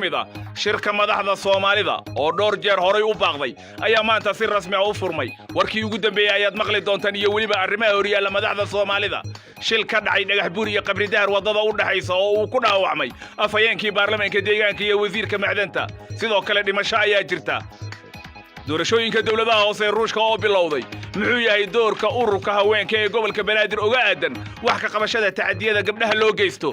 mid ah shirka madaxda Soomaalida oo dhowr jeer horay u baaqday ayaa maanta si rasmi ah u furmay warkii ugu dambeeyay ayaad maqli doontaan iyo waliba arrimaha horyaalla madaxda Soomaalida shil ka dhacay dhagax buur iyo qabri dahar wadada u dhaxaysa oo uu ku dhaawacmay afhayeenkii baarlamaanka deegaanka iyo wasiirka macdanta sidoo kale dhimasho ayaa jirta doorashooyinka dawladaha hoose Ruushka oo bilowday muxuu yahay doorka ururka haweenka ee gobolka Banaadir uga aadan wax ka qabashada tacadiyada gabdhaha loo geysto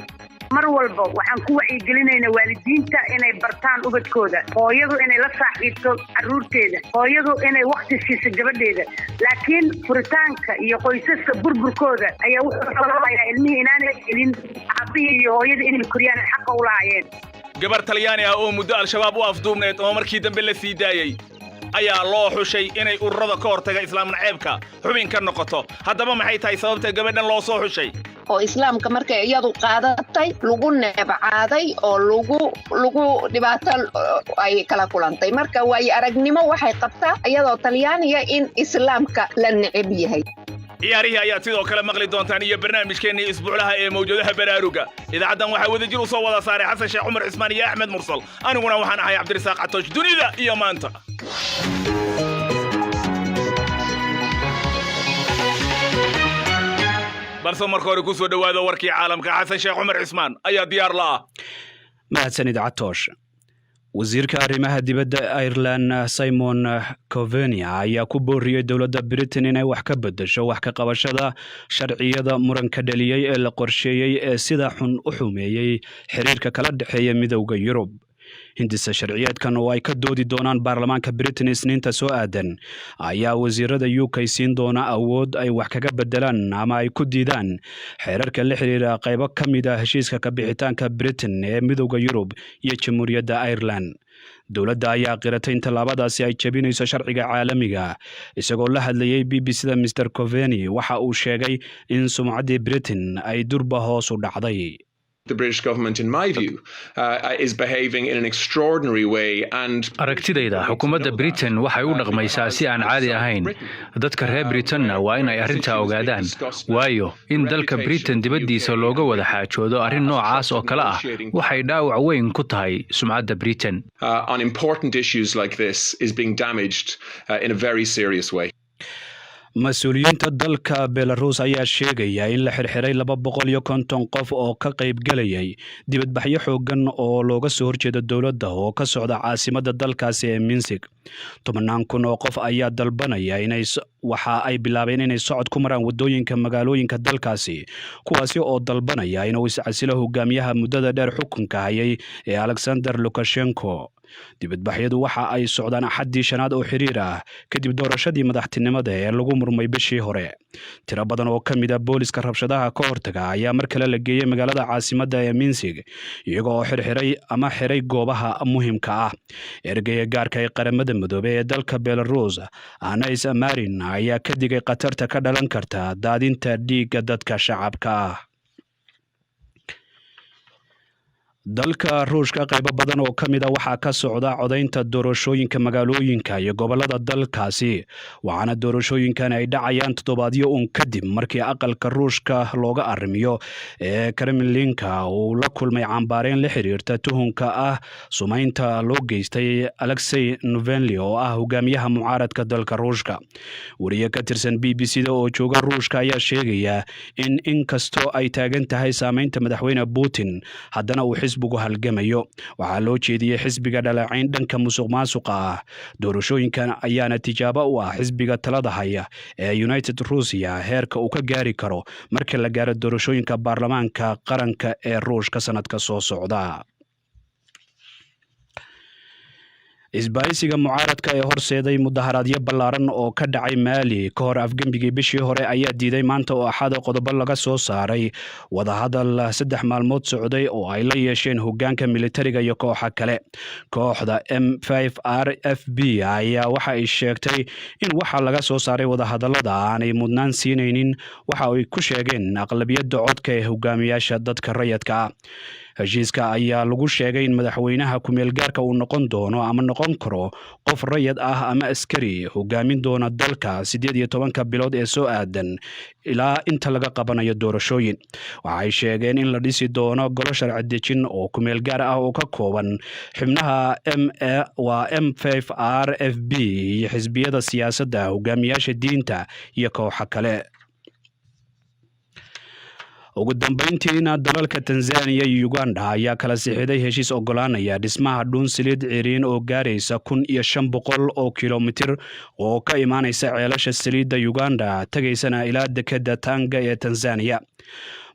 mar walba waxaan ku wacyigelinaynaa waalidiinta inay bartaan ubadkooda hooyadu inay la saaxiibto caruurteeda hooyadu inay waqti siiso gabadheeda laakiin furitaanka iyo qoysaska burburkooda ayaa wuxuu sababayaa ilmihii inaanay helin aabihii iyo hooyada inay koriyaan xaq u lahaayeen gabar Talyaani ah oo muddo al-shabaab u afduubneed oo markii dambe la sii daayay ayaa loo xushay inay ururada ka hortaga islaam naceebka xubin ka noqoto haddaba maxay tahay sababta gabadhan loo soo xushay oo islaamka markay iyadu qaadatay lagu neebcaaday oo lagu dhibaato ay kala kulantay marka way aragnimo waxay qabtaa iyadoo Talyaaniga in islaamka la neceb yahay ciyaarihi ayaa sidoo kale maqli doontaan iyo barnaamijkeennii isbuuclaha ee mawjadaha baraaruga idaacaddan waxaa wadajir u soo wada saaray xasan sheekh cumar cismaan iyo axmed mursal aniguna waxaan ahay cabdirasaaq catoosh dunida iyo maanta balse marka hore ku soo dhawaada warkii caalamka xasan sheekh cumar cismaan ayaa diyaar la ah mahadsanid catoosh wasiirka arrimaha dibadda Ireland Simon Coveney ayaa ku booriyay dawladda Britain inay wax ka bedesho wax ka qabashada sharciyada muranka dhaliyay ee la qorsheeyay ee sida xun u xumeeyay xiriirka kala dhaxeeya midowga Yurub hindisa sharciyeedkan oo ay ka doodi doonaan baarlamaanka Britain isniinta soo aadan ayaa wasiirada UK siin doona awood ay wax kaga bedelaan ama ay ku diidaan xeerarka la xiriira qaybo ka mid ah heshiiska ka bixitaanka Britain ee midowga Yurub iyo Jamhuuriyadda Ireland dawladda ayaa qiratay in tallaabadaasi ay jabinayso sharciga caalamiga isagoo la hadlayay BBC-da Mr Coveney waxa uu sheegay in sumcaddii Britain ay durba hoos u dhacday The British government, in my view, is behaving in an extraordinary way and aragtidayda xukuumadda Britain waxay u dhaqmaysaa si aan caadi ahayn dadka reer Britain-na waa in ay arrintaa ogaadaan waayo in dalka Britain dibaddiisa looga wada xaajoodo arrin noocaas oo kale ah waxay dhaawac weyn ku tahay sumcadda Britain on important issues like this is being damaged in a very serious way mas-uuliyiinta dalka Belarus ayaa sheegaya in la xirxiray 250 qof oo ka qayb galayay dibadbaxyo xoogan oo looga soo horjeedo dawladda oo ka socda caasimadda dalkaasi ee Minsk 10,000 oo qof ayaa dalbanaya waxa ay bilaabeen inay socod ku maraan wadooyinka magaalooyinka dalkaasi kuwaasi oo dalbanaya inuu iscasilo hogaamiyaha muddada dheer xukunka hayay ee Alexander Lukashenko dibadbaxyadu waxa ay socdaan xaddii shanaad oo xiriir ah kadib doorashadii madaxtinimada ee lagu murmay bishii hore tiro badan oo ka mid ah booliska rabshadaha ka hortaga ayaa mar kale la geeyay magaalada caasimadda ee Minsk iyagoo xirxiray ama xiray goobaha muhiimka ah ergeyga gaarka ee qaramada midoobay ee dalka Belarus Anais Marin ayaa ka digay qatarta ka dhalan karta daadinta dhiigga dadka shacabka ah dalka Ruushka qaybo badan oo kamid ah waxa ka socda codaynta doorashooyinka magaalooyinka iyo gobolada dalkaasi waxaana doorashooyinkan ay dhacayaan toddobaadyo kadib markii aqalka Ruushka looga arrimiyo ee Kremlinka uu la kulmay cambaareen la xiriirta tuhunka ah sumaynta loo geystay Alexei Navalny oo ah hogaamiyaha mucaaradka dalka Ruushka wariye ka tirsan BBC-da oo jooga Ruushka ayaa sheegaya in inkastoo ay taagan tahay saameynta madaxweyne Putin haddana uu xisbigu halgamayo waxaa loo jeediyay xisbiga dhaleecayn dhanka musuqmaasuqa ah doorashooyinkan ayaana tijaabo u ah xisbiga talada haya ee United Russia heerka uu ka gaari karo marka la gaaro doorashooyinka baarlamaanka qaranka ee Ruushka sanadka soo socda isbaaysiga mucaaradka ee horseeday mudaharaadyo ballaaran oo ka dhacay Mali ka hor afgambigii bishii hore ayaa diiday maanta oo axad qodobo laga soo saaray wadahadal 3 maalmood socday oo ay la yeesheen hoggaanka militariga iyo kooxo kale kooxda M5RFB ayaa waxa ay sheegtay in waxa laga soo saaray wadahadalada aanay mudnaan siinaynin waxa ay ku sheegeen aqlabiyadda codka ee hogaamiyaasha dadka rayidka ah heshiiska ayaa lagu sheegay in madaxweynaha ku-meelgaarka uu noqon doono ama noqon karo qof rayid ah ama askari hogaamin doona dalka 18 bilood ee soo aadan ilaa inta laga qabanayo doorashooyin. waxay sheegeen in la dhisi doono golo sharci dejin oo ku-meelgaar ah oo ka kooban xubnaha M5RFB iyo xisbiyada siyaasadda, hogaamiyaasha diinta iyo kooxo kale. ugu dambeyntiina dalalka Tanzania iyo Uganda ayaa kala sixiday heshiis ogolaanaya dhismaha dhuun saliid ciriin oo gaaraysa 1500 oo kilomitir oo ka imaanaysa ceelasha saliidda Uganda tagaysana ilaa dekedda Tanga ee Tanzania.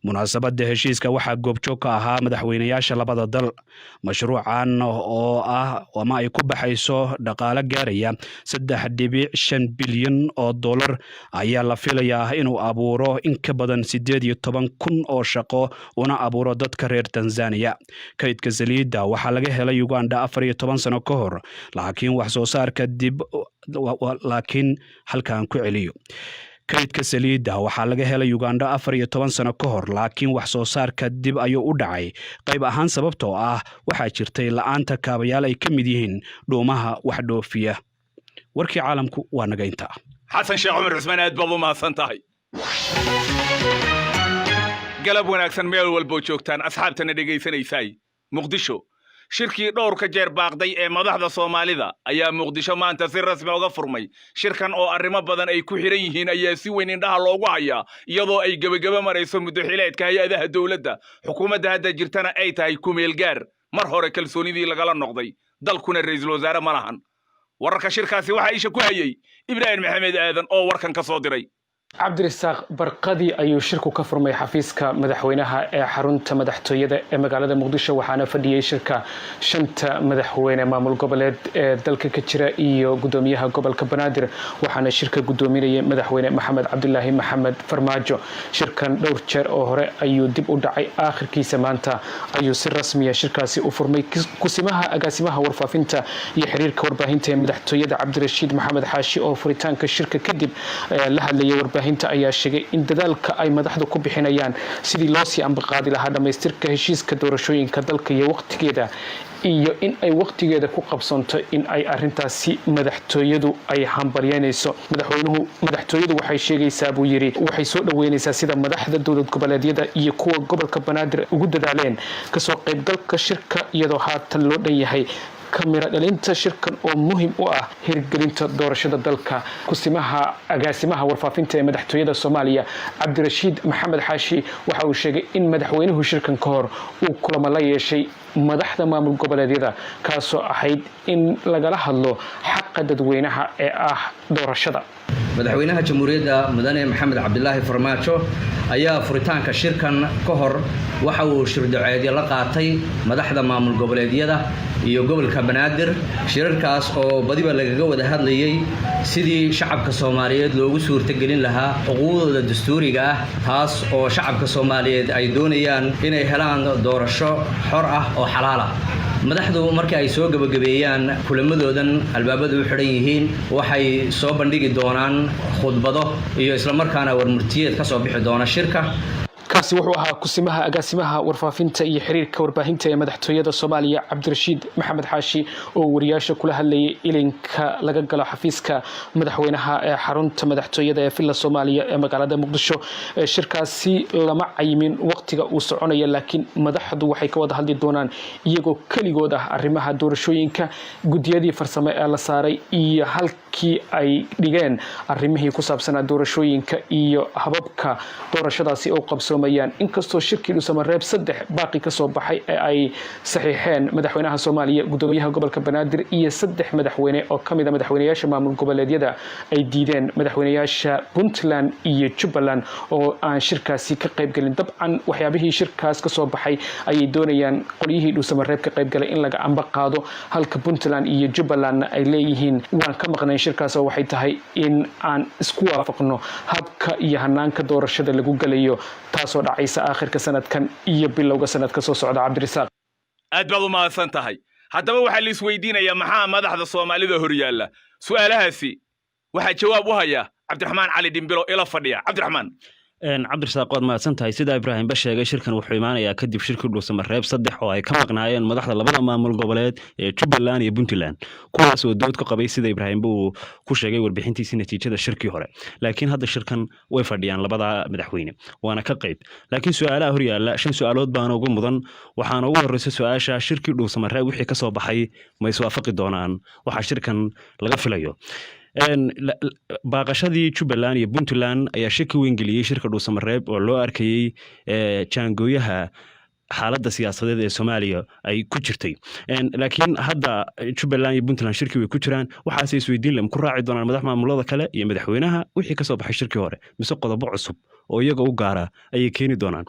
munaasabadda heshiiska waxaa goobjoog ka ahaa madaxweynayaasha labada dal. mashruucan oo ah ama ay ku baxayso dhaqaale gaaraya 3.5 bilyan oo dollar ayaa la filayaa inuu abuuro in ka badan 18,000 oo shaqo una abuuro dadka reer Tanzania. kaydka saliidda waxaa laga helay Uganda 14 sano ka hor, laakiin wax soo saarka halkaan ku celiyo. kaydka saliidda waxaa laga helay Uganda 14 sano ka hor, laakiin wax soo saarka dib ayuu u dhacay qayb ahaan sababtoo ah waxaa jirtay la'aanta kaabayaal ay ka mid yihiin dhuumaha wax dhoofiya. warkii caalamku waa naga intaa. xasan sheekh cumar cusmaan aad baad u mahadsan tahay. galab wanaagsan meel walbo joogtaan asxaabtana dhagaysanaysay. muqdisho shirkii dhowrka jeer baaqday ee madaxda Soomaalida ayaa Muqdisho maanta si rasmi uga furmay. shirkan oo arrimo badan ay ku xiran yihiin ayaa si weyn indhaha loogu hayaa, iyadoo ay gabagaba marayso muddo xileedka hay'adaha dawladda. xukuumadda hadda jirtana ay tahay ku-meelgaar, mar hore kalsoonidii lagala noqday, dalkuna ra'iisul wasaare ma lahan. wararka shirkaasi waxaa isha ku hayay Ibraahim Maxamed Aadan oo warkan ka soo diray. cabdirasaaq barqadi ayuu shirku ka furmay xafiiska madaxweynaha ee xarunta madaxtooyada ee magaalada muqdisho, waxaana fadhiyay shirka 5 madaxweyne maamul goboleed ee dalka ka jira iyo gudoomiyaha gobolka Banaadir, waxaana shirka gudoominayay madaxweyne Maxamed Cabdilaahi Maxamed Farmaajo. shirkan dhowr jeer oo hore ayuu dib u dhacay, aakhirkiisa maanta ayuu si rasmi ah shirkaasi u furmay. kusimaha agaasimaha warfaafinta iyo xiriirka warbaahinta ee madaxtooyada Cabdirashiid Maxamed Xaashi oo furitaanka shirka kadib la hadlayay warbaahinta ayaa sheegay in dadaalka ay madaxdu ku bixinayaan sidii loo sii ambaqaadi lahaa dhamaystirka heshiiska doorashooyinka dalka iyo waqtigeeda, iyo in ay waqtigeeda ku qabsanto in ay arintaasi madaxtooyadu ay hambalyeynayso. madaxtooyadu waxay sheegaysaa buu yiri waxay soo dhaweynaysaa sida madaxda dowlad goboleedyada iyo kuwa gobolka Banaadir ugu dadaaleen kasoo qaybgalka shirka, iyadoo haatan loo dhan yahay kamira dhalinta shirkan oo muhiim u ah hirgelinta doorashada dalka. kusimaha agaasimaha warfaafinta ee madaxtooyada Soomaaliya Cabdirashiid Maxamed Xaashi waxa uu sheegay in madaxweynuhu shirkan ka hor uu kulamo la yeeshay madaxda maamul goboleedyada, kaasoo ahayd in lagala hadlo xaqa dadweynaha ee ah doorashada. madaxweynaha jamhuuriyadda mudane Maxamed Cabdilaahi Farmaajo ayaa furitaanka shirkan ka hor waxa uu shirdaceedyo la qaatay madaxda maamul goboleedyada iyo gobolka Banaadir. shirarkaas oo badiba lagaga wada hadlayay sidii shacabka Soomaaliyeed loogu suurtagelin lahaa xuquuqdooda dastuuriga ah, taas oo shacabka Soomaaliyeed ay doonayaan inay helaan doorasho xor ah oo xalaal ah. madaxdu markii ay soo gabagabeeyaan kulamadoodan albaabadu u xiran yihiin, waxay soo bandhigi doonaan khudbado iyo isla markaana warmurtiyeed ka soo bixi doona shirka. kaasi wuxuu ahaa kusimaha agaasimaha warfaafinta iyo xiriirka warbaahinta ee madaxtooyada Soomaaliya Cabdirashiid Maxamed Xaashi oo wariyaasha kula hadlayay ilinka laga galo xafiiska madaxweynaha ee xarunta madaxtooyada ee Villa Soomaaliya ee magaalada Muqdisho. shirkaasi lama cayimin waqtiga uu soconayo, laakiin madaxdu waxay ka wada hadli doonaan iyagoo kaligood ah arrimaha doorashooyinka, gudiyadii farsamo ee la saaray iyo halkii ay dhigeen arrimihii ku saabsanaa doorashooyinka iyo hababka doorashadaasi oo qabsoomay. inkastoo shirkii Dhuusamareeb 3 baaqi ka soo baxay ee ay saxiixeen madaxweynaha Soomaaliya, gudoomiyaha gobolka Banaadir iyo 3 madaxweyne oo kamid ah madaxweynayaasha maamul goboleedyada ay diideen madaxweynayaasha Puntland iyo Jubbaland oo aan shirkaasi ka qayb galin. dabcan waxyaabihii shirkaas ka soo baxay ayay doonayaan qolyihii Dhuusamareeb ka qayb galay in laga amba qaado, halka Puntland iyo Jubbaland ay leeyihiin waan ka maqnay shirkaas oo waxay tahay in aan isku waafaqno habka iyo hanaanka doorashada lagu galayo, taasoo dhacaysa aakhirka sanadkan iyo bilowga sanadka soo socda. Cabdirasaaq aad baad u mahadsan tahay. haddaba waxaa la isweydiinayaa maxaa madaxda Soomaalida hor yaalla. su'aalahaasi waxaa jawaab u haya Cabdiraxmaan Cali Dhimbilo ila fadhiya. Cabdiraxmaan, cabdirasaaq waad mahadsantahay sida ibraahim ba sheegay shirkan wuxuu imaanayaa kadib shirkii dhuusamareeb 3 oo ay ka maqnaayeen madaxda labada maamul goboleed ee Jubbaland iyo Puntland kuwaas oo dood ka qabay sida ibraahim buu ku sheegay warbixintiisa natiijada shirkii hore laakiin hadda shirkan way fadhiyaan labada madaxweyne waana ka qayb laakiin su'aalaha hor yaala 5 su'aalood baan ugu mudan waxaan ugu horreysay su'aasha shirkii dhuusamareeb wixii ka soo baxay ma iswaafaqi doonaan waxa shirkan laga filayo baaqashadii Jubbaland iyo Puntland ayaa shaki weyn geliyay shirka dhuusamareeb oo loo arkayay jaangooyaha xaaladda siyaasadeed ee Soomaaliya ay ku jirtay laakiin hadda Jubbaland iyo Puntland shirkii way ku jiraan waxaas ay isweydiin leh ku raaci doonaan madax maamulada kale iyo madaxweynaha wixii ka soo baxay shirkii hore mise qodobo cusub oo iyaga u gaara ayay keeni doonaan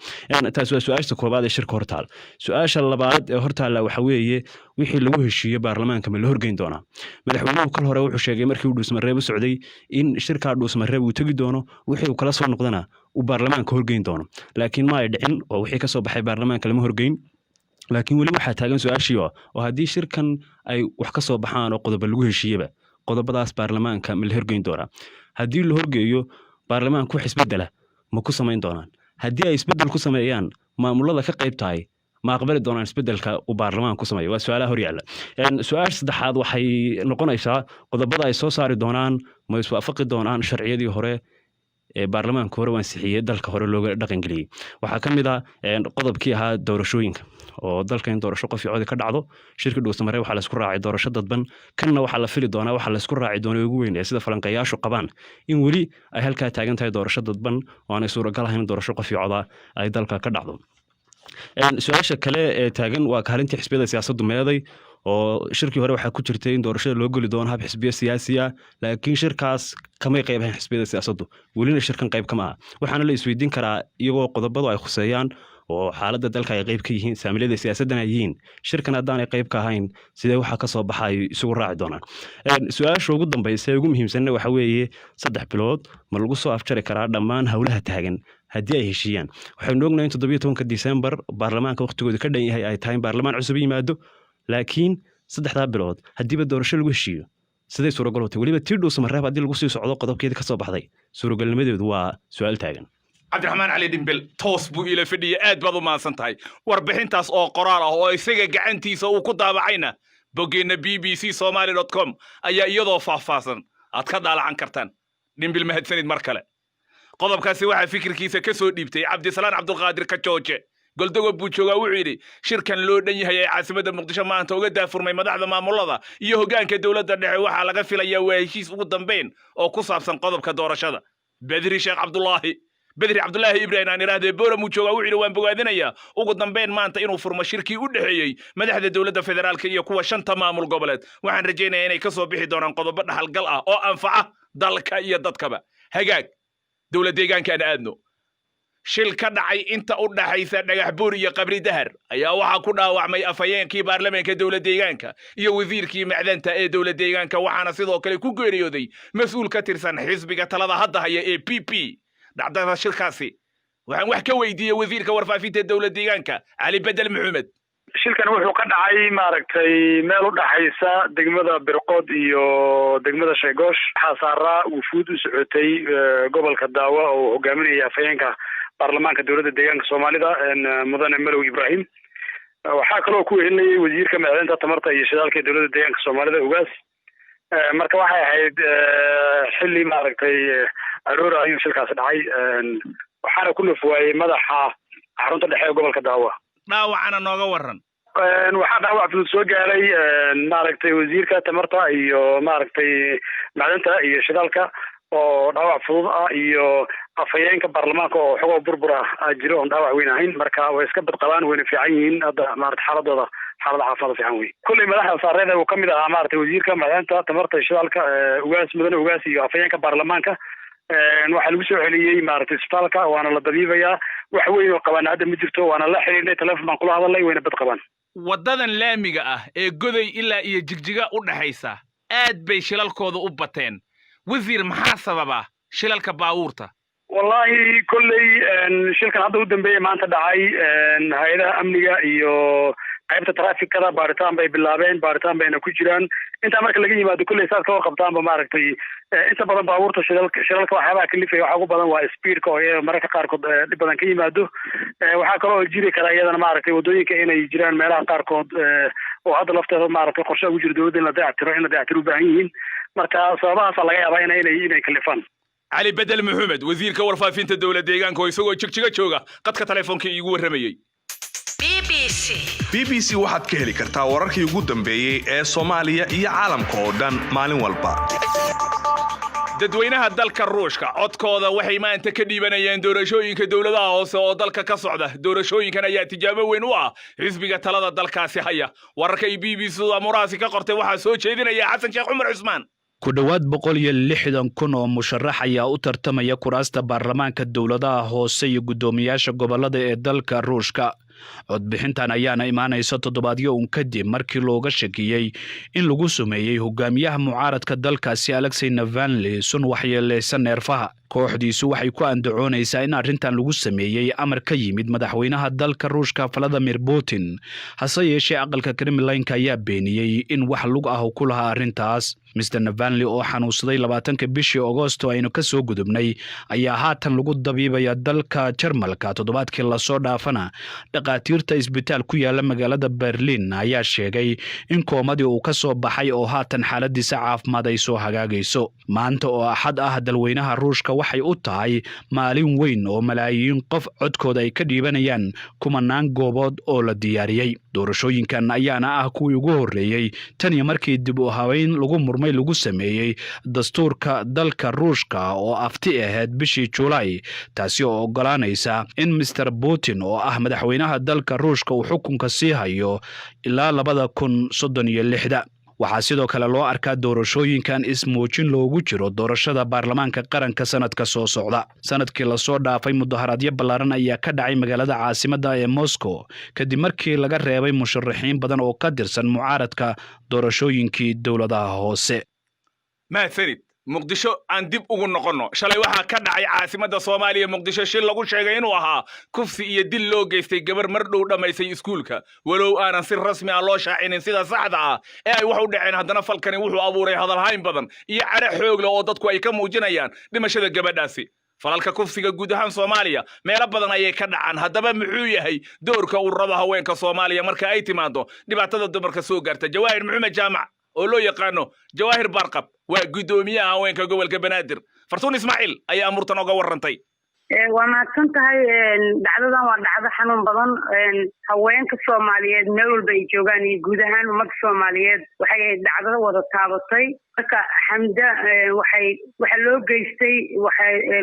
taas waa su'aasha koobaad ee shirka hortaal su'aasha labaad ee hortaal waxa weeye wixii lagu heshiiyay baarlamaanka ma la horgeyn doonaa madaxweynuhu kal hore wuxuu sheegay markii uu dhuusamareeb u socday in shirka dhuusamareeb uu tagi doono wixii uu kala soo noqdana uu baarlamaanka horgeyn doono laakiin ma ay dhicin oo wixii ka soo baxay baarlamaanka lama horgeyn laakiin weli waxaa taagan su'aashii oo haddii shirkan ay wax ka soo baxaan oo qodobo lagu heshiiyaba qodobadaas baarlamaanka ma la horgeyn doonaa haddii la horgeeyo baarlamaanku wax isbedela ma ku samayn doonaan haddii ay isbedel ku sameeyaan maamulada ka qayb tahay ma aqbali doonaan isbedelka uu baarlamaanku sameeyo waa su'aalaha hor yaalla su'aasha saddexaad waxay noqonaysaa qodobada ay soo saari doonaan ma iswaafaqi doonaan sharciyadii hore ee baarlamaanka hore wansixiyay dalka hore looga dhaqan geliyay waxaa ka mid ah qodobkii ahaa doorashooyinka oo dalka in doorasho qof cod ka dhacdo shirka dhuusamareeb waxaa la isku raacay doorasho dadban kanna waxaa la fili doonaa waxaa la isku raaci doonaa ugu weyn ee sida falanqayaashu qabaan in weli ay halkaa taagan tahay doorasho dadban oo aanay suuragal ahayn doorasho qof coda ay dalka ka dhacdo su'aasha kale ee taagan waa kaalinta xisbiyada siyaasaddu meeday oo shirkii hore waxaa ku jirtay in doorashada loo geli doono hab xisbiya siyaasi ah laakiin shirkaas kamay qayb ahayn xisbiyada siyaasaddu welina shirkan qayb kama aha waxaana la isweydiin karaa iyagoo qodobadu ay khuseeyaan oo xaaladda dalka ay qayb ka yihiin saamilada siyaasadana ay yihiin shirkan haddaanay qayb ka ahayn sidee waxaa ka soo baxa ay isugu raaci doonaan su'aasha ugu dambaysa ee ugu muhiimsanna waxa weeye 3 bilood ma lagu soo afjari karaa dhammaan howlaha taagan haddii ay heshiiyaan waxaynu ognahay in 17 December baarlamaanka waqtigooda ka dhan yahay ay tahay baarlamaan cusub yimaado laakiin 3 bilood haddiiba doorasho lagu heshiiyo siday suuragal u tahay weliba tii dhuusamareeb haddii lagu sii socdo qodobkeeda ka soo baxday suuragalnimadeedu waa su'aal taagan cabdiraxmaan cali dhimbil toos buu ila fadhiyay aad baad u mahadsan tahay warbixintaas oo qoraal ah oo isaga gacantiisa uu ku daabacayna boggeena bbcsomali.com ayaa iyadoo faahfaahsan aad ka daalacan kartaan dhimbil mahadsanid mar kale qodobkaasi waxaa fikirkiisa ka soo dhiibtay cabdisalaan cabdulqaadir kajooje goldogob buu joogaa wuxuu yidhi shirkan loo dhan yahay ee caasimadda muqdisho maanta uga daafurmay madaxda maamulada iyo hoggaanka dowladda dhexe waxaa laga filayaa waa heshiis ugu dambayn oo ku saabsan qodobka doorashada bedri cabdulaahi ibraahim aan iraahdo boora muu joogaa wuxuu yidhi waan bogaadinayaa ugu dambayn maanta inuu furmo shirkii u dhexeeyey madaxda dowladda federaalka iyo kuwa 5 maamul goboleed waxaan rajaynayaa inay ka soo bixi doonaan qodobo dhaxalgal ah oo anfaca dalka iyo dadkaba hagaag dowlad deegaankaan aadno shil ka dhacay inta u dhaxaysa dhagax buur iyo qabri dahar ayaa waxaa ku dhaawacmay afhayeenkii baarlamaanka dowlad deegaanka iyo wasiirkii macdanta ee dowlad deegaanka waxaana sidoo kale ku geeriyooday mas'uul ka tirsan xisbiga talada hadda haya ee PP dhacdada shilkaasi waxaan wax ka weydiiyay wasiirka warfaafinta dowlad deegaanka Ali Bedel Maxamed shilkan wuxuu ka dhacay maaragtay meel u dhaxaysa degmada Birqood iyo degmada Sheegoosh xasaara wufuud u socotay gobolka Daawa oo hogaaminaya afhayeenka baarlamaanka dowladda deegaanka Soomaalida mudane Malow Ibrahim waxaa kaloo ku wehelinayay wasiirka macdanta tamarta iyo shidaalka dowladda deegaanka Soomaalida ugaas marka waxay ahayd xilli maaragtay aroor ayuu shilkaas dhacay waxaana ku nafwaayay madaxa xarunta dhexe ee gobolka Daawa dhaawacana nooga waran waxaa dhaawac fudud soo gaaray maaragtay wasiirka tamarta iyo maaragtay macdanta iyo shidaalka oo dhaawac fudud ah iyo afhayeenka baarlamaanka oo xogoo burbur ah jiro oon dhaawac weyn ahayn marka way iska badqabaan wayna fiican yihiin hadda maaragtay xaaladooda xaalada caafimaad fiican wey kulley madaxda saareed uu ka mid ahaa maaragtay wasiirka macdanta tamarta iyo shidaalka ugaas mudane ugaas iyo afhayeenka baarlamaanka waxaa lagu soo celiyey maaragtay isbitaalka waana la dabiibayaa wax weyn oo qabaan hadda ma jirto waana la xiriirnay telefoon baan kula hadalnay wayna bad qabaan wadadan laamiga ah ee goday ilaa iyo jigjiga u dhaxaysa aad bay shilalkooda u bateen wasiir maxaa sababa shilalka baabuurta wallahi kolley shilkan hadda u dambeeyay maanta dhacay hay'adaha amniga iyo qaybta traafikada baaritaan bay bilaabeen, baaritaan bayna ku jiraan. inta marka laga yimaado kulley saas ka qabtaanba maaragtay inta badan baabuurta shilalka waxyaabaha kalifaya waxa ugu badan waa speedka oo mararka qaarkood dhib badan ka yimaado. waxaa kaloo jiri kara iyadana maaragtay wadooyinka inay jiraan meelaha qaarkood oo hadda lafteeda maaragtay qorshe ugu jira dowladda in la dayactiro u baahan yihiin. marka sababahaas laga yaabaa inay kalifaan. cali bedel maxamed wasiirka warfaafinta dowladda deegaanka oo isagoo jigjiga jooga qadka telefoonka iigu warramayay. BBC waxaad ka heli kartaa wararkii ugu dambeeyay ee Soomaaliya iyo caalamka oo dhan maalin walba. dadweynaha dalka Ruushka codkooda waxay maanta ka dhiibanayaan doorashooyinka dawladaha hoose oo dalka ka socda. doorashooyinkan ayaa tijaabo weyn u ah xisbiga talada dalkaasi haya. wararka BBC amuraasi ka qortay waxaa soo jeedinaya Xasan Sheekh Cumar Cusmaan. ku dhawaad 160,000 oo musharax ayaa u tartamaya kuraasta baarlamaanka dawladaha hoose iyo gudoomiyaasha gobolada ee dalka Ruushka. codbixintan ayaana imaanaysa toddobaadyo kadib markii looga shakiyay in lagu sameeyay hogaamiyaha mucaaradka dalkaasi Alexei Navalny sun waxyeeleysan neerfaha. kooxdiisu waxay ku andacoonaysaa in arrintan lagu sameeyay amar ka yimid madaxweynaha dalka Ruushka Vladimir Putin. hase yeeshee aqalka Kremlin-ka ayaa beeniyay in wax lug ah ku lahaa arrintaas. Mr. Navalny oo xanuunsaday 20 bishii Agoosto aynu ka soo gudubnay ayaa haatan lagu dabiibaya dalka Jarmalka toddobaadkii la soo dhaafana. dhaqaatiirta isbitaal ku yaala magaalada Berlin ayaa sheegay in koomadii uu ka soo baxay oo haatan xaaladiisa caafimaad ay soo hagaagayso. maanta oo axad ah dalweynaha Ruushka waxay u tahay maalin weyn oo malaayiin qof codkooda ay ka dhiibanayaan kumanaan goobood oo la diyaariyay. doorashooyinkan ayaana ah kuwii ugu horeeyay tan iyo markii dib u habeyn lagu sameeyay dastuurka dalka Ruushka oo afti ahayd bishii July, taasi oo ogolaanaysa in Mr. Putin oo ah madaxweynaha dalka Ruushka uu xukunka sii hayo ilaa 2036. waxaa sidoo kale loo arkaa doorashooyinkan ismuujin loogu jiro doorashada baarlamaanka qaranka sanadka soo socda. sanadkii la soo dhaafay mudaharaadyo ballaaran ayaa ka dhacay magaalada caasimadda ee Moscow kadib markii laga reebay musharaxiin badan oo ka tirsan mucaaradka doorashooyinkii dawladaha hoose. mahadsanid. muqdisho aan dib ugu noqono. shalay waxaa ka dhacay caasimadda Soomaaliya Muqdisho shil lagu sheegay inuu ahaa kufsi iyo dil loo geystay gabar mar dhow dhamaysay iskuulka. walow aanan si rasmi ah loo shaacinin sida saxda ah ee ay wax u dhaceen, haddana falkani wuxuu abuuray hadalhayn badan iyo cadho xoog leh oo dadku ay ka muujinayaan dhimashada gabadhaasi. falalka kufsiga guud ahaan Soomaaliya meelo badan ayay ka dhacaan. haddaba muxuu yahay doorka ururada haweenka Soomaaliya marka ay timaado dhibaatada dumarka soo gaarta? Jawaahir Maxamed Jaamac oo loo yaqaano Jawaahir Barqab waa gudoomiyaha haweenka gobolka Banaadir. Fartuun Ismaaciil ayaa amurtan uga warrantay. waa mahadsan tahay. dhacdadan waa dhacdo xanuun badan. haweenka Soomaaliyeed meel walba ay joogaan iyo guud ahaan ummadda Soomaaliyeed waxay ahayd dhacdo wada taabatay. marka xamda waxa loo geystay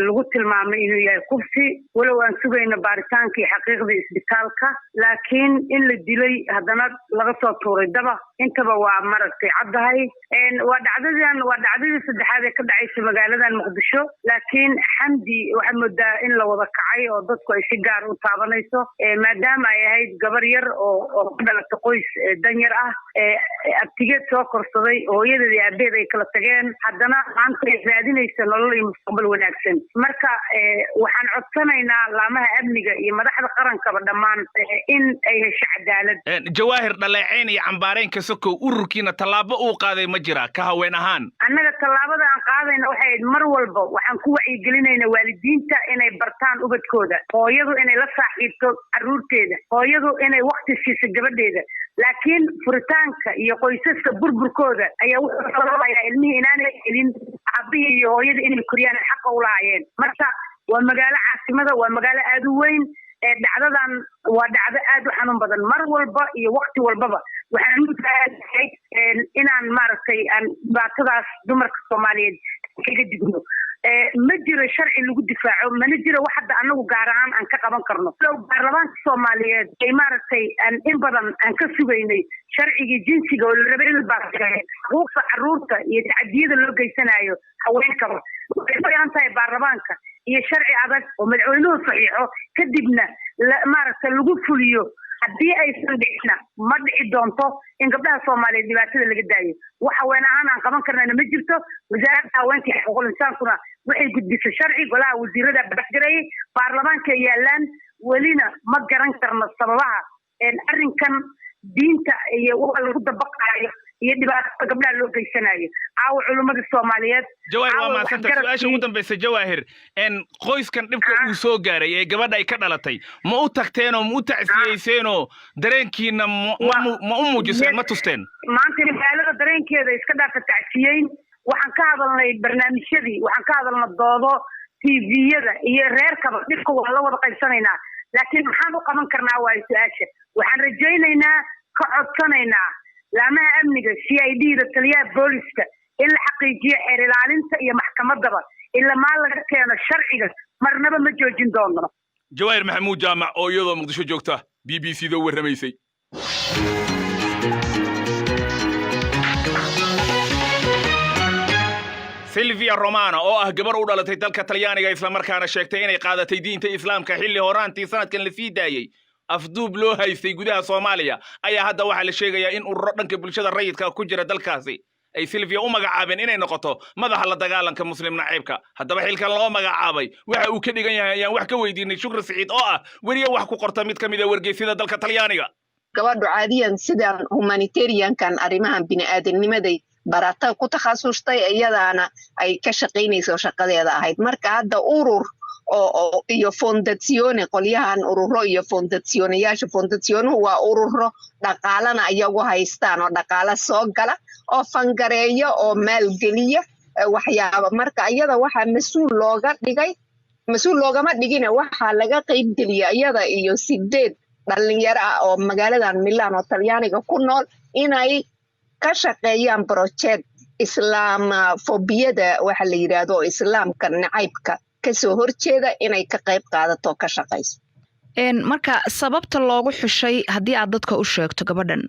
lagu tilmaamay inuu yahay kufsi, walow aan sugayno baaritaanka iyo xaqiiqda isbitaalka, laakiin in la dilay haddana laga soo tuuray daba intaba waa maragtay caddahay. waa dhacdadii saddexaad ee ka dhacaysa magaaladan Muqdisho, laakiin xamdi waxaa moodaa in la wada kacay oo dadku ay si gaar u taabanayso maadaama ay ahayd gabar yar oo ka dhalatay qoys danyar ah, abtigeed soo korsaday, hooyadeed iyo aabeed ay kala tageen, haddana maanta ay raadinaysa nolol iyo mustaqbal wanaagsan. marka waxaan codsanaynaa laamaha amniga iyo madaxda qarankaba dhammaan in ay hesho cadaalad. Jawaahir, dhaleeceyn iyo cambaareynka sokow ururkiina tallaabo uu qaaday ma jira ka haween ahaan? annaga tallaabada aan qaadayna waxay ahayd mar walba waxaan ku wacyigelinaynaa waalidiinta inay bartaan ubadkooda, hooyadu inay la saaxiibto carruurteeda, hooyadu inay waqti siiso gabadheeda. laakiin furitaanka iyo qoysaska burburkooda ayaa wuxuu sababayaa ilmihii inaanay helin aabihii iyo hooyada inay koriyaan xaqa u lahaayeen. marka waa magaalo caasimada, waa magaalo aad u weyn. dhacdadan waa dhacdo aad u xanuun badan. mar walba iyo waqti walbaba waxaan u taaganahay inaan maaragtay aan dhibaatadaas dumarka Soomaaliyeed kaga digno. ma jiro sharci lagu difaaco, mana jiro wax hadda anagu gaar ahaan aan ka qaban karno. baarlamaanka Soomaaliyeed ay maaragtay in badan aan ka sugaynay sharcigii jinsiga oo la rabay in la baabi'iyo xuquuqda carruurta iyo tacadiyada loo geysanayo haweenkaba. waxay u baahan tahay baarlamaanka iyo sharci adag oo madaxweynuhu saxiixo kadibna maaragtay lagu fuliyo. haddii aysan dhicina ma dhici doonto in gabdhaha Soomaaliyeed dhibaatada laga daayo. wax haween ahaan aan qaban karnana ma jirto. wasaaradda haweenka iyo xuquuqul insaankuna waxay gudbisay sharci, golaha wasiirada baxgareeyay, baarlamaanka yaalaan. welina ma garan karno sababaha arrinkan diinta iyo waxa lagu dabaqaayo iyo dhibaatada gabdhaha loo geysanayo caawa culimada Soomaaliyeed jawaahir waa maasanta su'aasha ugu dambaysa jawaahir qoyskan dhibka uu soo gaaray ee gabadha ay ka dhalatay ma u tagteen oo ma u tacsiyeyseen oo dareenkiina ma u muujiseen ma tusteen maanta magaalada dareenkeeda iska dhaafa tacsiyeyn waxaan ka hadalnay barnaamijyadii waxaan ka hadalnay doodo TV-yada iyo reerkaba dhibka waa la wada qaybsanaynaa laakiin maxaan u qaban karnaa waa su'aasha waxaan rajaynaynaa ka codsanaynaa laamaha amniga CID-da taliyaha booliska in la xaqiijiyo xeer ilaalinta iyo maxkamadaba ilaa ma laga keeno sharciga marnaba ma joojin doono jawaahir maxamuud jaamac oo iyadoo muqdisho joogta BBC-da warramaysay Silvia Romano oo ah gabar u dhalatay dalka Talyaaniga isla markaana sheegtay inay qaadatay diinta Islaamka xilli horaantii sanadkan la sii daayay afduub loo haystay gudaha Soomaaliya ayaa hadda waxa la sheegayaa in ururo dhanka bulshada rayidka ku jira dalkaasi ay Silvia u magacaabeen inay noqoto madaxa la dagaalanka muslim naciibka haddaba xilkan loo magacaabay waxa uu ka dhigan yahay ayaan wax ka weydiinay Shukri Saciid oo ah wariye wax ku qorta mid kamid ah wargeysyada dalka Talyaaniga gabadhu caadiyan sidaan humanitarian-kan arrimahan bini'aadamnimaday barata ku takhasustay iyadaana ay ka shaqaynayso shaqadeeda ahayd marka hadda urur oo iyo fondazione qolyahan ururo iyo fondazioneyaasha fondazionuhu waa ururo dhaqaalana iyagu haystaan oo dhaqaala soo gala oo fangareeyo oo maalgeliya waxyaaba marka iyada waxaa mas-uul loogama dhigina waxaa laga qaybgeliya iyada iyo 8 dhalinyaro ah oo magaaladan Milan oo Talyaaniga ku nool inay ka shaqeeyaan project islaamofobiyada waxa la yiraahdo islaamka nacaybka ka soo horjeeda inay ka qayb qaadato ka shaqeyso marka sababta loogu xushay hadii aad dadka u sheegto gabadhan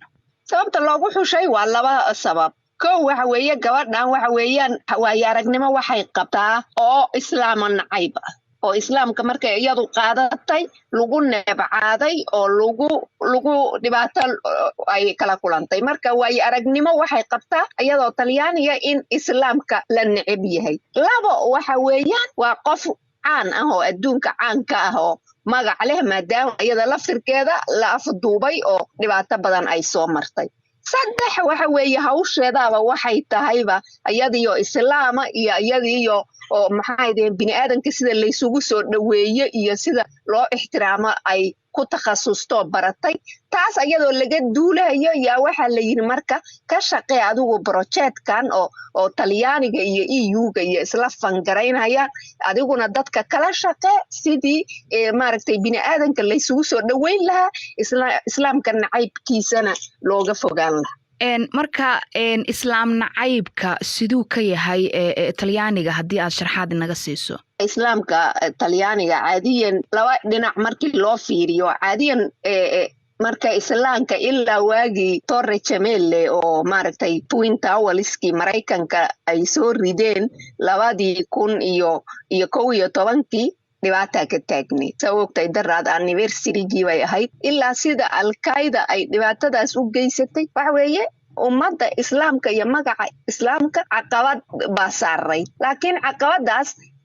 sababta loogu xushay waa laba sabab koow waxa weeye gabadhan waxa weeyaan aragnimo waxay qabtaa oo islaam nacayb ah oo islaamka markay iyadu qaadatay lagu neebcaaday oo lagu dhibaato ay kala kulantay marka way aragnimo waxay qabtaa iyadoo Talyaaniga in islaamka la neceb yahay labo waxa weeyaan waa qof caan ah oo adduunka caan ka ah oo magac leh maadaama iyada laftirkeeda la afduubay oo dhibaato badan ay soo martay saddex waxa weeye hawsheedaba waxay tahayba iyadiyo islaama iyo iyadiyo oo maxay bini'aadanka sida la isugu soo dhaweeyo iyo sida loo ixtiraamo ay ku takhasusto baratay taas iyadoo laga duulayo yaa waxa la yiri marka ka shaqee adigu projectkan oo Talyaaniga iyo EU-ga iyo isla fangareynaya adiguna dadka kala shaqee sidii maaragtay bini'aadanka la isugu soo dhaweyn lahaa islaamka nacaybkiisana looga fogaan lahaa marka islaam nacaybka siduu ka yahay Talyaaniga hadii aad sharaxaad naga siiso islaamka Talyaaniga caadiyan laba dhinac markii loo fiiriyo caadiyan marka islaamka ilaa waagi Torre Gemelle oo maaragtay Twin Towerski Mareykanka ay soo rideen 2011 dhibaato ka taagnay sababtay daraad anniversary-gii bay ahayd ilaa sida Al-Qaeda ay dhibaatadaas u geysatay waxa weeye ummadda islaamka iyo magaca islaamka caqabad baa saaray laakiin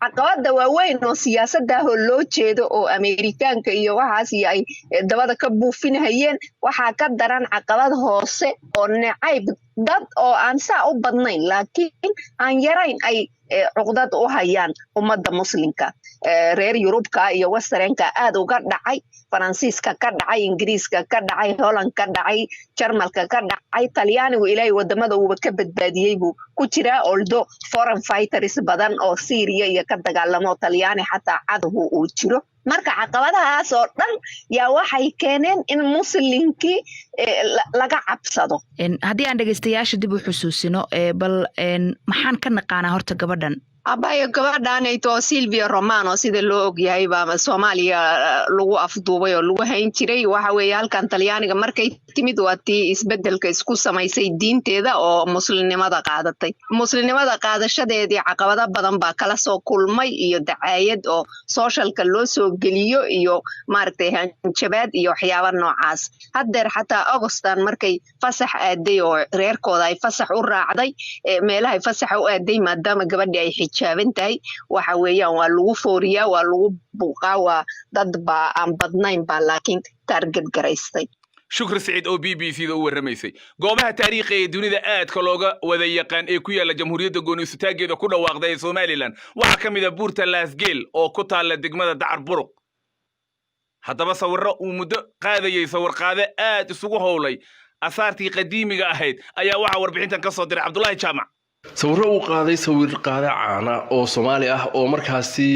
caqabada waaweyn oo siyaasadda loo jeedo oo Ameerikaanka iyo waxaas ay dabada ka buufinayeen waxaa ka daran caqabad hoose oo nacayb dad oo aan saa u badnayn laakiin aan yarayn ay cuqdad u hayaan ummadda muslimka reer Yurubka iyo Westernka aad uga dhacay Faransiiska ka dhacay Ingiriiska ka dhacay Holland ka dhacay Jarmalka ka dhacay Talyaanigu ilaahay wadamada uu ka badbaadiyay buu ku jira oldo foreign fighters badan oo Syria iyo ka dagaalamo Talyaani xataa cadowgu uu jiro marka caqabadahaas oo dhan yaa waxay keeneen in muslimkii laga cabsado hadii aan dhageystayaasha dib u xusuusino bal maxaan ka naqaanaa horta gabadhan abayo gabadhan ay too Silvia Romano sida loo ogyahay baa Soomaaliya lagu afduubay oo lagu hayn jiray waxa weeye halkan Talyaaniga markay timid waatii isbedelka isku samaysay diinteeda oo muslimnimada qaadashadeedii caqabado badan baa kala soo kulmay iyo dacaayad oo socialka loo soo geliyo iyo maaragtay hanjabaad iyo waxyaabo noocaas haddeer xataa Augustan markay fasax aaday oo reerkooda ay fasax u raacday meelaha fasax u aaday maadaama gabadhi ay xijaabantahay waxa weeyaan waa lagu fooriyaa waa lagu buuqaa waa dad baa aan badnayn baa laakiin target garaystay shukri siciid oo BBC da u warramaysay goobaha taariikhiga ee dunida aadka looga wada yaqaan ee ku yaala jamhuuriyadda gooni-sutaageeda ku dhawaaqday ee Somaliland waxaa ka mid ah buurta Laasgeel oo ku taala degmada Dacar Buruq haddaba sawirro uu muddo qaadayay sawir qaade aad isugu howlay asaartii qadiimiga ahayd ayaa waxaa warbixintan ka soo diray Cabdullaahi Jaamac sawirro uu qaaday sawir qaade caana oo Soomaali ah oo markaasi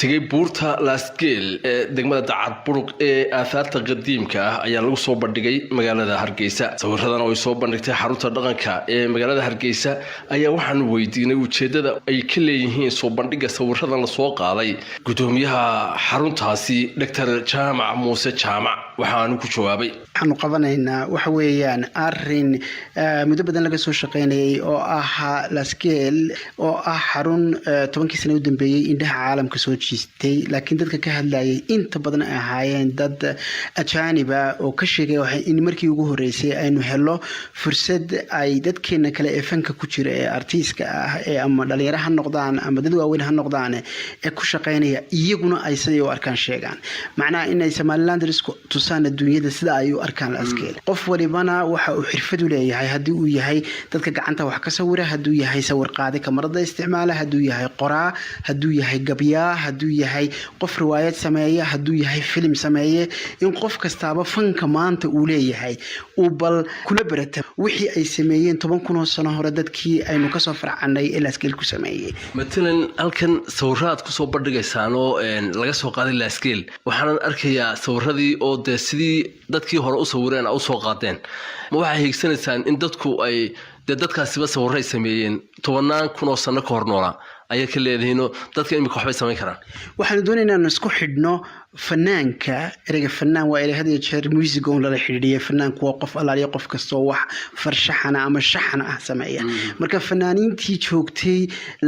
tagay buurta Laasgeel ee degmada Dacar Buruq ee aasaarta qadiimka ah ayaa lagu soo bandhigay magaalada Hargeysa sawirradan oo ay soo bandhigtay xarunta dhaqanka ee magaalada Hargeysa ayaa waxaan weydiinay ujeedada ay ka leeyihiin soo bandhiga sawirradan la soo qaaday gudoomiyaha xaruntaasi Dr. Jaamac Muuse Jaamac waxaanu ku jawaabay waxaanu qabanaynaa waxa weeyaan arrin muddo badan laga soo shaqeynayay oo ah Laasgeel oo ah xarun 10 sano u dambeeyay indhaha caalamka soo jiistay laakiin dadka ka hadlayay inta badan ay ahaayeen dad ajaaniba oo ka sheegay in markii ugu horeysay aynu helo fursad ay dadkeena kale ee fanka ku jira ee artiska ah ee ama dhalinyaro ha noqdaan ama dad waaweyn ha noqdaan ee ku shaqeynaya iyaguna ay sidoo arkaan sheegaan macnaha in ay Somaliland isku tusaan adduunyada sida ay u arkaan Laasgeel qof walibana waxa uu xirfad u leeyahay hadii uu yahay dadka gacanta wax ka sawira haduu yahay sawir qaade kamarada isticmaala haduu yahay qoraa haduu yahay gabyaa haduu yahay qof riwaayad sameeya haduu yahay film sameeye in qof kastaaba fanka maanta uu leeyahay uu bal kula barata wixii ay sameeyeen 10 sano hore dadkii aynu ka soo farcanay ee Laasgeel ku sameeyay matalan halkan sawirraad ku soo bandhigaysan oo laga soo qaaday Laasgeel waxaan arkayaa sawirradii oo sidii dadkii hore u sawireen oo soo qaadeen ma waxa hiigsanaysan in dadku ay dadkaasiba sawirray sameeyeen 10 sano ka hor noolaa ayaa ka leedahay dadka imika waxbay sameyn karaan waxaan doonaynaa in isku xidhno fanaanka ereyga fanaan waa erey hadii jeer music oo la xidhiidhiyo fanaanku waa qof alaaliyo qof kasto wax farshaxana ama shaxna ah sameeya marka fanaaniintii joogtay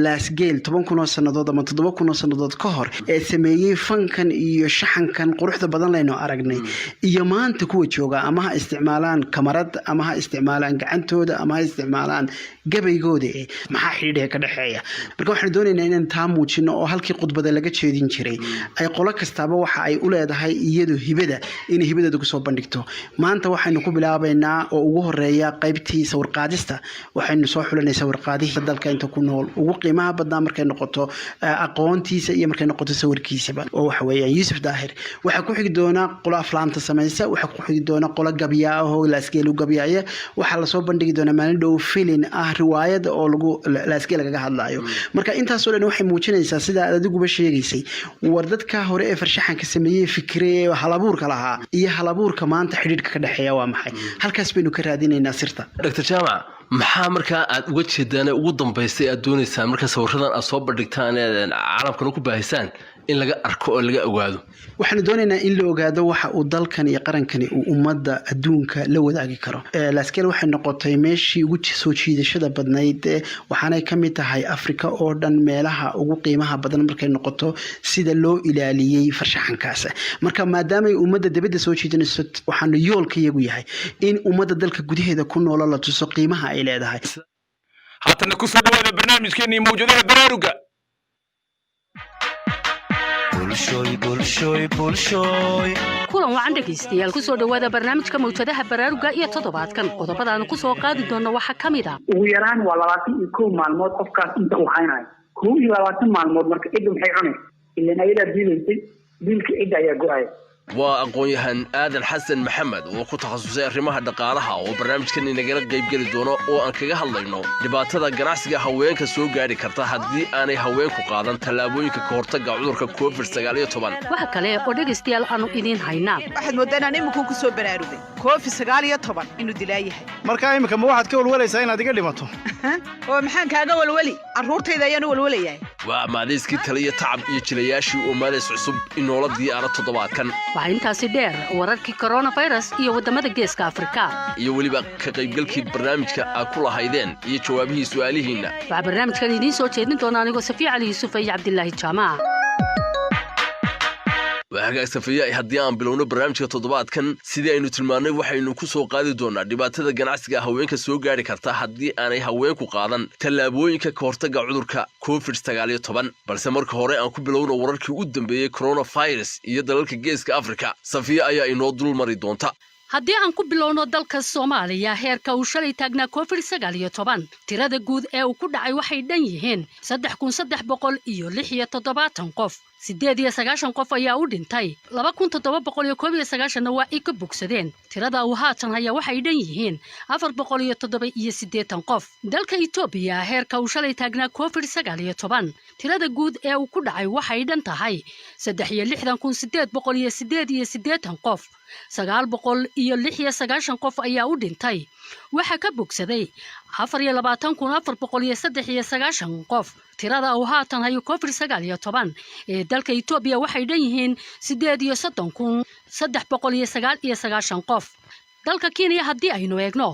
Laasgeel 10 sanadood ama 7 sanadood ka hor ee sameeyay fankan iyo shaxankan quruxda badan leeno aragnay iyo maanta kuwa jooga ama ha isticmaalaan kamarad ama ha isticmaalaan gacantooda ama ha isticmaalaan gabaygooda maxaa xidhiidh ka dhaxeeya marka waxaan doonaynaa inaan taa muujino oo halkii khudbada laga jeedin jiray ay qolo kastaaba waxa ay u leedahay iyadu hibada in hibadeedu ku soo bandhigto maanta waxaynu ku bilaabaynaa oo ugu horeeya qaybtii sawir qaadista waxaynu soo xulanay sawir qaadista dalka inta ku nool ugu qiimaha badan markay noqoto aqoontiisa iyo markay noqoto sawirkiisaba oo waxa weeyaan Yuusuf Daahir waxa ku xigi doona qolo aflaanta sameeysa waxa ku xigi doona qolo gabyaa oo Laasgeel u gabyaaya waxa la soo bandhigi doona maalin dhow filin ah riwaayad oo lagu Laasgeel kaga hadlayo marka intaas oo dhan waxay muujinaysaa sida adiguba sheegaysay war dadka hore ee farshaxanka sameeyay fikirey halabuurka lahaa iyo halabuurka maanta xidhiidhka ka dhaxeeya waa maxay halkaas baynu ka raadinaynaa sirta Dr. Jaamac maxaa markaa aad uga jeedaan ugu dambeysay aad doonaysaa marka sawirradan aad soo bandhigtaan ee caalamka ku baahisaan in laga arko oo laga ogaado waxaan doonaynaa in la ogaado waxa uu dalkan iyo qarankani uu ummadda adduunka la wadaagi karo Laasgeel waxay noqotay meeshii ugu soo jiidashada badnayd waxaanay ka mid tahay Afrika oo dhan meelaha ugu qiimaha badan markay noqoto sida loo ilaaliyay farshaxankaas marka maadaama ay ummadda dibadda soo jiidanayso waxaan yoolkayagu yahay in ummadda dalka gudaheeda ku nool la tuso qiimaha ay leedahay haatana ku soo dhawaada barnaamijkeennii mawjadaha baraaruga kulan wacan dhegaystayaal ku soo dhawaada barnaamijka mawjadaha baraaruga iyo toddobaadkan qodobadaanu ku soo qaadi doona waxaa ka mid ah ugu yaraan waa 21 maalmood qofkaas inta uu haynayo 21 maalmood marka cidda maxay cunay ilaa ayada diilaysay diilka cidda ayaa go'ay waa aqoon-yahan aadan xasan maxamed oo ku takhasusay arrimaha dhaqaalaha oo barnaamijkan inagala qaybgeli doono oo aan kaga hadlayno dhibaatada ganacsiga haweenka soo gaari karta haddii aanay haweenku qaadan tallaabooyinka ka hortagga cudurka COVID-19 waxa kale oo dhegaystayaal aanu idiin haynaa waxaad mooddaa inaan iminku ku soo baraarugay COVID-19 inuu dilaa yahay marka imika ma waxaad ka walwalaysaa inaad iga dhimato oo maxaan kaaga walwali carruurtayda ayaan u walwalayahay waa maadayskii taliya tacab iyo jilayaashii umaadays cusub inoola diyaara toddobaadkan waxaa intaasi dheer wararkii coronavirus iyo waddamada geeska Afrika iyo weliba ka qaybgalkii barnaamijka aad ku lahaydeen iyo jawaabihii su'aalihiinna waxaa barnaamijkan idiin soo jeedin doona anigoo Safiya Ali Yuusuf iyo Cabdillaahi Jaamac وهاجا سفيا haddii aan bilowno barnaamijka toddobaadkan sidii aynu tilmaanay waxaynu ku soo qaadi doonaa dhibaatada ganacsiga haweenka soo gaari karta haddii aanay haweenku qaadan tallaabooyinka ka hortagga cudurka COVID-19 balse marka hore aan ku bilowno wararkii u dambeeyay coronavirus iyo dalalka geeska Afrika Safiya ayaa inoo dul mari doonta haddii aan ku bilowno dalka Soomaaliya heerka uu shalay taagnaa COVID-19 tirada guud ee uu ku dhacay waxay dhan yihiin 3,376 qof 98 qof ayaa u dhintay 2,791 waa ay ka bogsadeen tirada uu haatan haya waxay dhan yihiin 487 qof dalka Itoobiya heerka uu shalay taagnaa COVID-19 tirada guud ee uu ku dhacay waxay dhan tahay 63,888 qof 996 qof ayaa u dhintay waxa ka bogsaday 24,493 qof tirada uu haatan hayo COVID-19 ee dalka Itoobiya waxay dhan yihiin 38,399 qof dalka Kenya haddii aynu eegno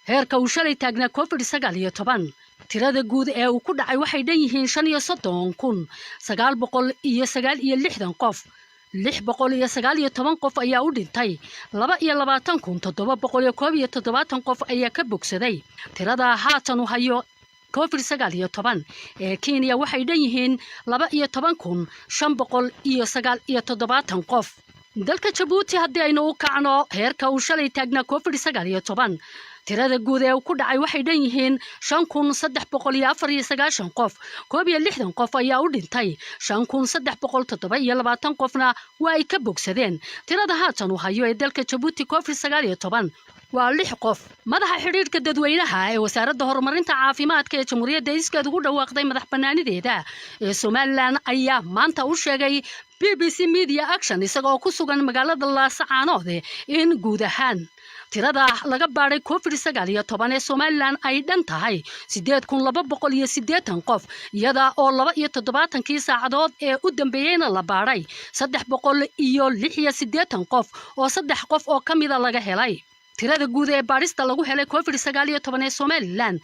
heerka uu shalay taagnaa COVID-19 tirada guud ee uu ku dhacay waxay dhan yihiin 35,969 qof 619 qof ayaa u dhintay 22,717 qof ayaa ka bogsaday tirada haatan uu hayo COVID-19 ee Kenya waxay dhan yihiin 12,579 qof dalka Djibouti haddii aynu u kacno heerka uu shalay taagnaa COVID-19 tirada guud ee ku dhacay waxay dhan yihiin 5,394 qof 60 qof ayaa u dhintay 5,327 qofna waa ay ka bogsadeen tirada haatan uu hayo ee dalka Djibouti COVID-19 waa 6 qof madaxa xiriirka dadweynaha ee wasaaradda horumarinta caafimaadka ee jamhuuriyadda iskeed ugu dhawaaqday madaxbannaanideeda ee Somaliland ayaa maanta u sheegay BBC Media Action isagoo ku sugan magaalada Laascaanood in guud ahaan tirada laga baaray COVID-19 ee Somaliland ay dhan tahay 8,280 qof iyada oo 72 saacadood ee u dambeeyayna la baaray 386 qof oo 3 qof oo kamida laga helay tirada guud ee baarista lagu helay COVID-19 ee Somaliland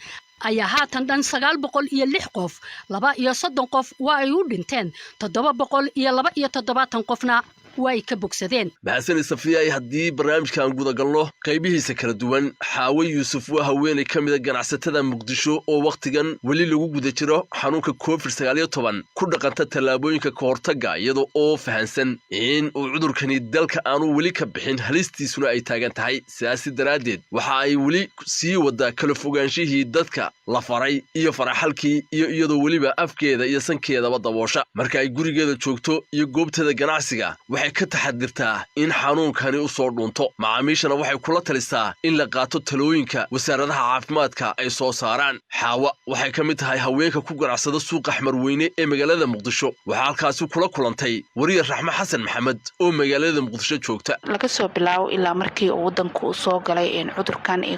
ayaa haatan dhan 906 qof 32 qof waa ay u dhinteen 727 qofna way ka bogsadeen maxasan Safiya haddii barnaamijkan guda galno qaybihiisa kala duwan Xaawo Yuusuf waa haweeney kamid ah ganacsatada Muqdisho oo waqtigan wali lagu guda jiro xanuunka COVID-19 ku dhaqanta talaabooyinka ka hortagga iyadoo oo fahansan in uu cudurkani dalka aanu wali ka bixin halistiisuna ay taagan tahay siyaasi daraadeed waxa ay wali sii wada kala fogaanshihii dadka la faray iyo faraxalkii iyo iyadoo waliba afkeeda iyo sankeedaba daboosha marka ay gurigeeda joogto iyo goobteeda ganacsiga waxay ka taxadirtaa in xanuunkani u soo dhunto macaamiishana waxay kula talisaa in la qaato talooyinka wasaaradaha caafimaadka ay soo saaraan Xaawa waxay ka mid tahay haweenka ku ganacsada suuqa Xmarweyne ee magaalada Muqdisho waxa halkaas kula kulantay wariye Raxma Xasan Maxamed oo magaalada Muqdisho joogta laga soo bilaabo ilaa markii uu wadanku u soo galay cudurkan ee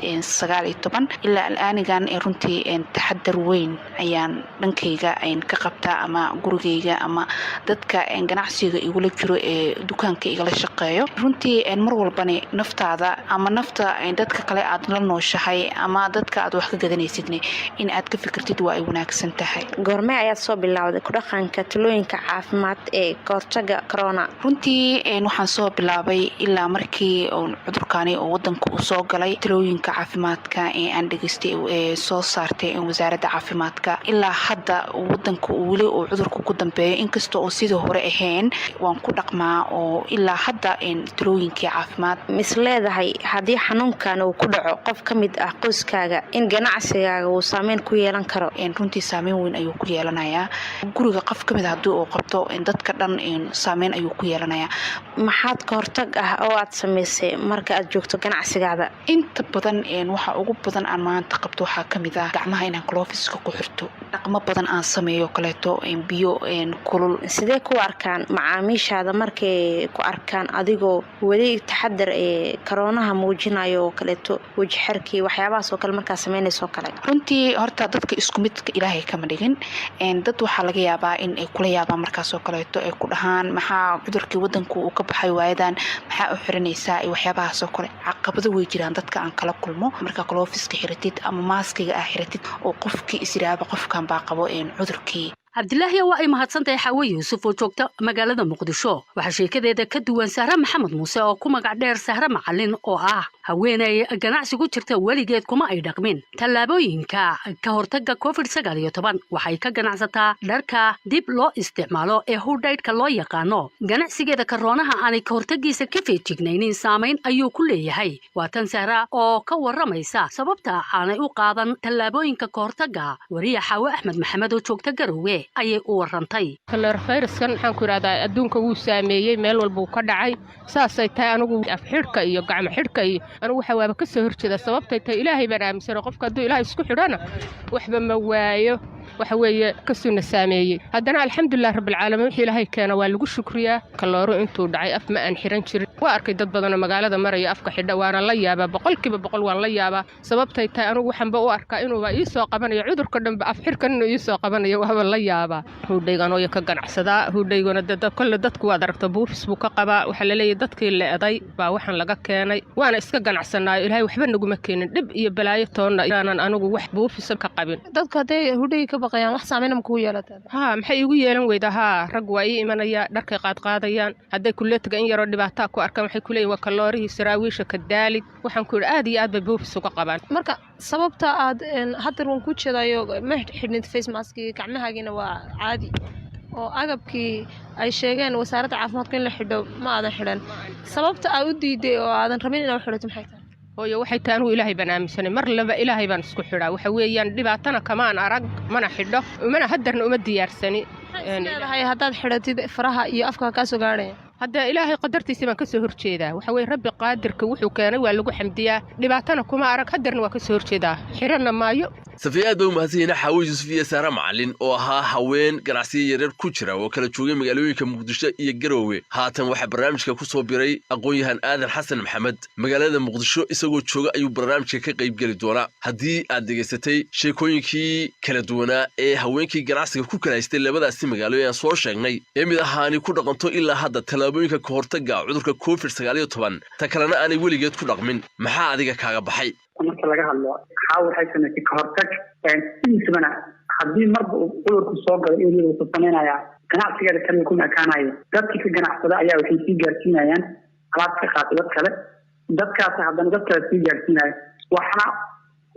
COVID-19 ilaa aanigan runtii taxadar weyn ayaan dhankayga ka qabtaa ama gurigayga ama dadka ganacsiga igula jiro ee dukaanka igala shaqeeyo runtii mar walbani naftaada ama nafta dadka kale aad la nooshahay ama dadka aad wax ka gadanaysidna in aad ka fikirtid waa ay wanaagsan tahay goorma ayaad soo bilowday ku dhaqanka talooyinka caafimaad ee ka hortagga corona runtii waxaan soo bilaabay ilaa markii cudurkani oo wadanka u soo galay talooyinka caafimaadka ee aan dhageystay ee soo saartay wasaaradda caafimaadka ilaa hadda wadanka wali oo cudurku ku dambeeyo inkastoo sidoo hore ahayn waan ku dhaqmaa oo ilaa hadda talooyinkii caafimaad misleedahay haddii xanuunkan uu ku dhaco qof ka mid ah qoyskaaga in ganacsigaaga uu saameyn ku yeelan karo runtii saameyn weyn ayuu ku yeelanayaa guriga qof ka mid ah haddii uu qabto dadka dhan saameyn ayuu ku yeelanayaa maxaad ka hortag ah oo aad samaysay marka aad joogto ganacsigaada inta badan waxa ugu badan aan maanta qabto waxaa ka mid ah gacmaha inaan gloveska ku xirto dhaqmo badan aan sameeyo kaleeto biyo kulul sidee ku arkaan macaamiishaada markay ku arkaan adigoo wali taxadar ee koronaha muujinayo oo kaleeto waji xirkii waxyaabahaas oo kale markaa sameynayso kale runtii horta dadka isku midka ilaahay kama dhigin dad waxaa laga yaabaa in ay kula yaabaan markaas oo kaleeto ay ku dhahaan maxaa cudurkii wadanku uu ka baxay waayadan maxaa u xiranaysaa waxyaabahaas oo kale caqabado way jiraan dadka aan kala kulmo marka gloveska xiratid ama maaskiga ah xiratid oo qofkii isiraaba qofkan baa qabo cudurkii cabdilaahi waa ay mahadsantahay xawe yuusuf oo joogta magaalada muqdisho waxaa sheekadeeda ka duwan sahre maxamed muuse oo ku magac dheer sahre macalin oo ah haweenay ganacsi ku jirta weligeed kuma ay dhaqmin tallaabooyinka ka hortagga covid-19 waxay ka ganacsataa dharka dib loo isticmaalo ee hudhaydhka loo yaqaano ganacsigeeda karoonaha aanay ka hortaggiisa ka feejignaynin saamayn ayuu ku leeyahay waa tan sahra oo ka waramaysa sababta aanay u qaadan tallaabooyinka ka hortagga wariya xawe axmed maxamed oo joogta garowe ayay u warantay coronaviruskan waxaan ku yiraahdaa adduunka wuu saameeyay meel walba uu ka dhacay saasay tahay anigu af xidhka iyo gacmo xidhka iyo anigu waxa waaba ka soo horjeeda sababtay tahay ilaahay baan aaminsan qofka hadduu ilaahay isku xidhana waxba ma waayo waxa weeye ka soo saameeyay haddana alxamdulillaah rabbil caalamiin wixii ilaahay keena waa lagu shukriyaa kalooro intuu dhacay af ma aan xiran jirin waa arkay dad badan oo magaalada maraya afka xidha waana la yaabaa boqolkiiba boqol waan la yaabaa sababtay tahay anigu waxaan ba u arkaa inuu ii soo qabanayo cudurka dhanba af xidhkan inuu ii soo qabanayo waaba la yaabaa hudhaygan oo ka ganacsadaa hudhaygana kolle dadku waad aragta buufis buu ka qabaa waxaa la leeyahay dadkii leeday baa waxaan laga keenay waana iska ganacsanaayo ilaahay waxba naguma keenin dhib iyo balaayo toonna inaanan anigu wax buufisa ka qabin dadka hadday hudhay ka baqayaan wax saameyn ma kugu yeelataa maxay igu yeelan weydaa rag waa ii imanaya dharkay qaadqaadayaan hadday kuleetiga in yaroo dhibaataa ku arkaan waxay ku leeyihin waa kaloorihii saraawiisha ka daalid waxaan ku yidhi aad iyo aad bay buufis uga qabaan marka sababta aad hadda waan ku jeedayo ma xidhnid face maskii gacmahaagiina waa caadi oo agabkii ay sheegeen wasaaradda caafimaadka in la xidho ma aadan xidhan sababta aad u diiday oo aadan rabin inaad xidhato maxay tahay hooyo waxay tahay anigu ilaahay baan aaminsanay mar laba ilaahay baan isku xidhaa waxa weeyaan dhibaatana kamaan arag mana xidho mana hadarna uma diyaarsani leedahay haddaad xidhatid faraha iyo afka kaa soo gaadhaya hadda ilaahay qadartiisa baan ka soo horjeedaa waxa weeye rabbi qaadirka wuxuu keenay waa lagu xamdiyaa dhibaatana kuma arag hadarna waa ka soo horjeedaa xiranna maayo safiya aad baa u mahadsanyihiin xawe yuusuf iyo sahre macalin oo ahaa haween ganacsiyo yaryar ku jira oo kala joogay magaalooyinka muqdisho iyo garowe haatan waxaa barnaamijka ku soo biray aqoon-yahan aadan xasan maxamed magaalada muqdisho isagoo jooga ayuu barnaamijka ka qayb geli doonaa haddii aad dhegaysatay sheekooyinkii kala duwanaa ee haweenkii ganacsiga ku kala haystay labadaasi magaalo ee aan soo sheegnay ee mid ahaani ku dhaqanto ilaa hadda tallaabooyinka ka hortagga cudurka covid-19 ta kalena aanay weligeed ku dhaqmin maxaa adiga kaaga baxay marka laga hadlo waxaa waxay samaysay ka hortag sidiisabana haddii marba uu cudurku soo galo iyadoo wuxuu samaynayaa ganacsigeeda kaliya kuma ekaanayo dadkii ka ganacsada ayaa waxay sii gaarsiinayaan alaab ka qaata dad kale dadkaasi haddana dad kale sii gaarsiinaya waxna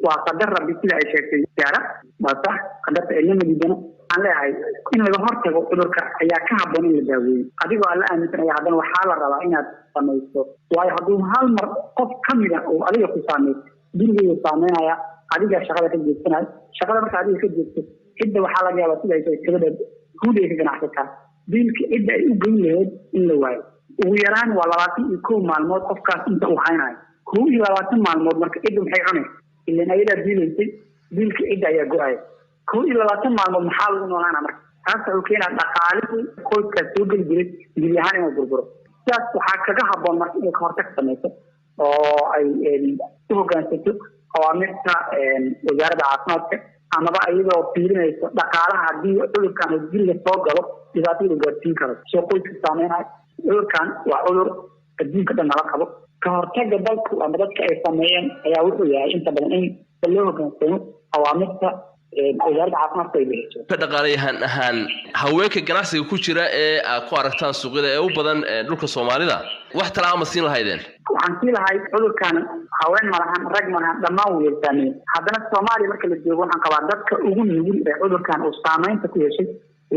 waa qadar rabbi sida ay sheegtay gaara waa sax qadarta ilama diidana aan leeyahay in laga hortago cudurka ayaa ka habboon in la daaweeyo adigoo alla aaminsanaya haddana waxaa la rabaa inaad samayso waayo hadduu hal mar qof ka mida oo adiga ku saameeyo gurigeyda saameynaya adiga shaqada ka jeedsanaya shaqada marka adiga ka jeedso cidda waxaa laga yaabaa sida ay tahay gabadha guud ay ka ganacsataa biilka cidda ay u geyn lahayd in la waayo ugu yaraan waa 21 maalmood qofkaas inta uu haynayo 21 maalmood marka cidda maxay cunay ilaan ayadaa biilaysay biilka cidda ayaa go-aya 21 maalmood maxaa lagu noolaana marka taas wuxuu keenaa dhaqaalihii qoyskaas soo geli jiray geli ahaan inuu burburo sidaas waxaa kaga habboon marka inay ka hortag samayso oo ay u hoggaansato awaamirta wasaaradda caafimaadka amaba iyadoo fiirinayso dhaqaalaha haddii cudurkan guriga soo galo dhibaatada gaarsiin karo soo qoyska saameynayo cudurkan waa cudur adduunka dhan nala qabo ka hortagga dalku ama dadka ay sameeyeen ayaa wuxuu yahay inta badan in loo hoggaansamo awaamirta wasaaradda caafimaadka ay bixiso ka dhaqaalayahan ahaan haweenka ganacsiga ku jira ee aad ku aragtaan suuqyada ee u badan dhulka Soomaalida wax talaa ma siin lahaydeen waxaan sii lahay cudurkan haween malahan rag malahan dhammaan way saameeyeen haddana Soomaaliya marka la joogo waxaan qabaa dadka ugu nugul ee cudurkan uu saameynta ku yeeshay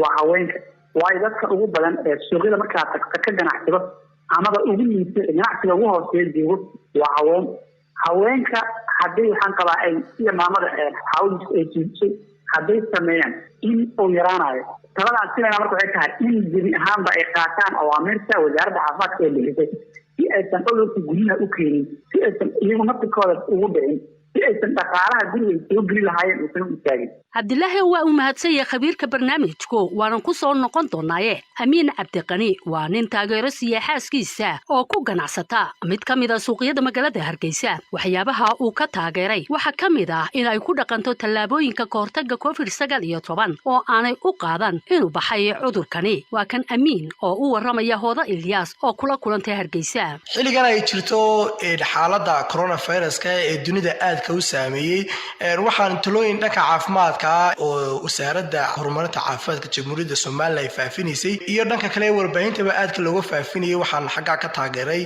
waa haweenka waayo dadka ugu badan ee suuqyada markaa tagta ka ganacsado amaba ugu liita ganacsiga ugu hooseeya joogo waa haweenka haddii waxaan qabaa ay sida maamada xawliska ay jiisay hadday sameeyaan in uu yaraanayo taladan sidana marka waxay tahay in jiri ahaanba ay qaataan awaamirta wasaaradda caafimaadka ee bixisay si aysan cudurka guryaha u keenin si aysan iyagu naftikooda ugu dhicin si aysan dhaqaalaha guriga soo geli lahaayeen uusan u istaagin cabdilaahi waa uu mahadsan yahay khabiirka barnaamijku waanan ku soo noqon doonaaye amiin cabdiqani waa nin taageero siiya xaaskiisa oo ku ganacsata mid ka mid a suuqyada magaalada hargeysa waxyaabaha uu ka taageeray waxaa ka mid ah in ay ku dhaqanto tallaabooyinka ka hortagga covid-19 oo aanay u qaadan inuu baxay cudurkani waa kan amiin oo u warramaya hooda Ilyas oo kula kulantay hargeysa xilligan ay jirto xaaladda coronavirus ee dunida aadka u saameeyay waxaan talooyin dhanka caafimaadka caafimaadka oo wasaaradda horumarinta caafimaadka jamhuuriyadda Soomaaliya ay faafinaysay iyo dhanka kale warbaahintaba aadka looga faafinayay waxaan xagga ka taageeray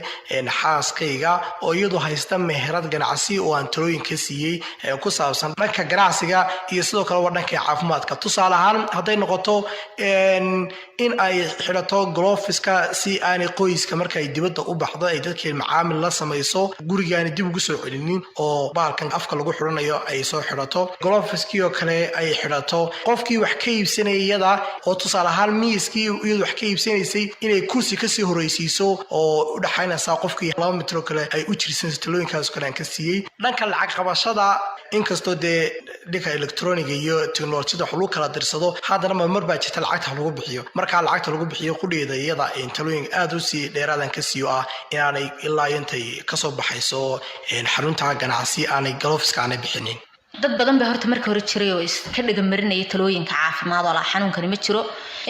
xaaskayga oo iyadu haysta meherad ganacsi oo aan talooyin ka siiyey ku saabsan dhanka ganacsiga iyo sidoo kale dhanka caafimaadka tusaale ahaan hadday noqoto in ay xirato gloveska si aanay qoyska marka ay dibadda u baxdo ay dadkii macaamil la samayso gurigaani dib ugu soo celinin oo baalkan afka lagu xiranayo ay soo xirato gloveski oo kale ay xirato qofkii wax ka iibsanayada oo tusaale ahaan miiskii iyadu wax ka iibsanaysay inay kursi ka sii horeysiiso oo u dhaxaynaysa qofkii 2 mitir kale ay u jirsan talooyinkaas kale aan ka siiyey dhanka lacag qabashada inkastoo dhanka elektrooniga iyo teknolojiyada wax lagu kala dirsado haddana mar baa jirta lacagta lagu bixiyo marka lacagta lagu bixiyo qudheeda iyada talooyin aad u sii dheeraadan ka siiyo ah inaanay ilaa intay ka soo baxayso xarunta ganacsi aanay gloveska aanay bixinin dad badan baa horta markii hore jiray oo iska dhiga marinayay talooyinka caafimaad wala xanuunkani ma jiro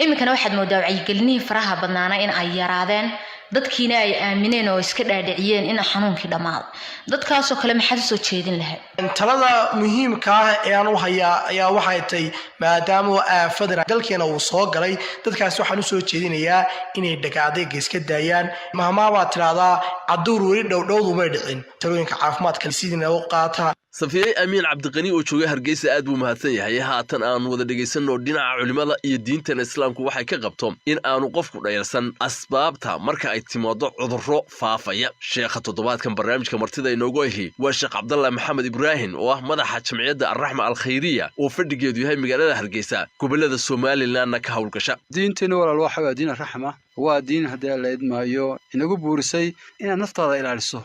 iminkana waxaad moodaa wacyigelinaha faraha badnaana in ay yaraadeen dadkiina ay aamineen oo iska dhaadhiciyeen in xanuunkii dhamaado dadkaas oo kale maxaad soo jeedin lahayd talada muhiimka ah ee aan u hayaa ayaa waxay tahay maadaama aafadana dalkeena uu soo galay dadkaas waxaan u soo jeedinayaa inay dhagaaday iska daayaan mahmaaba tiraada caduur weli dhowdhowdu ma dhicin talooyinka caafimaadka sidina u qaata safiyey amiin cabdiqani oo jooga Hargeysa aad buu mahadsan yahay haatan aan wada dhageysano dhinaca culimada iyo diinta islaamku waxay ka qabto in aanu qofku dhayalsan asbaabta marka ay timaado cudurro faafaya sheekha toddobaadkan barnaamijka martida inoogu ahi waa Sheekh Cabdalla Maxamed Ibrahim oo ah madaxa jamciyadda Ar-Rahma Al-Khayriya oo fadhigeedu yahay magaalada Hargeysa gobolada Soomaaliland ka hawlgasha diinteena walaal waxa diin Ar-Rahma waa diin hadii la idmaayo inagu buurisay in naftaada ilaaliso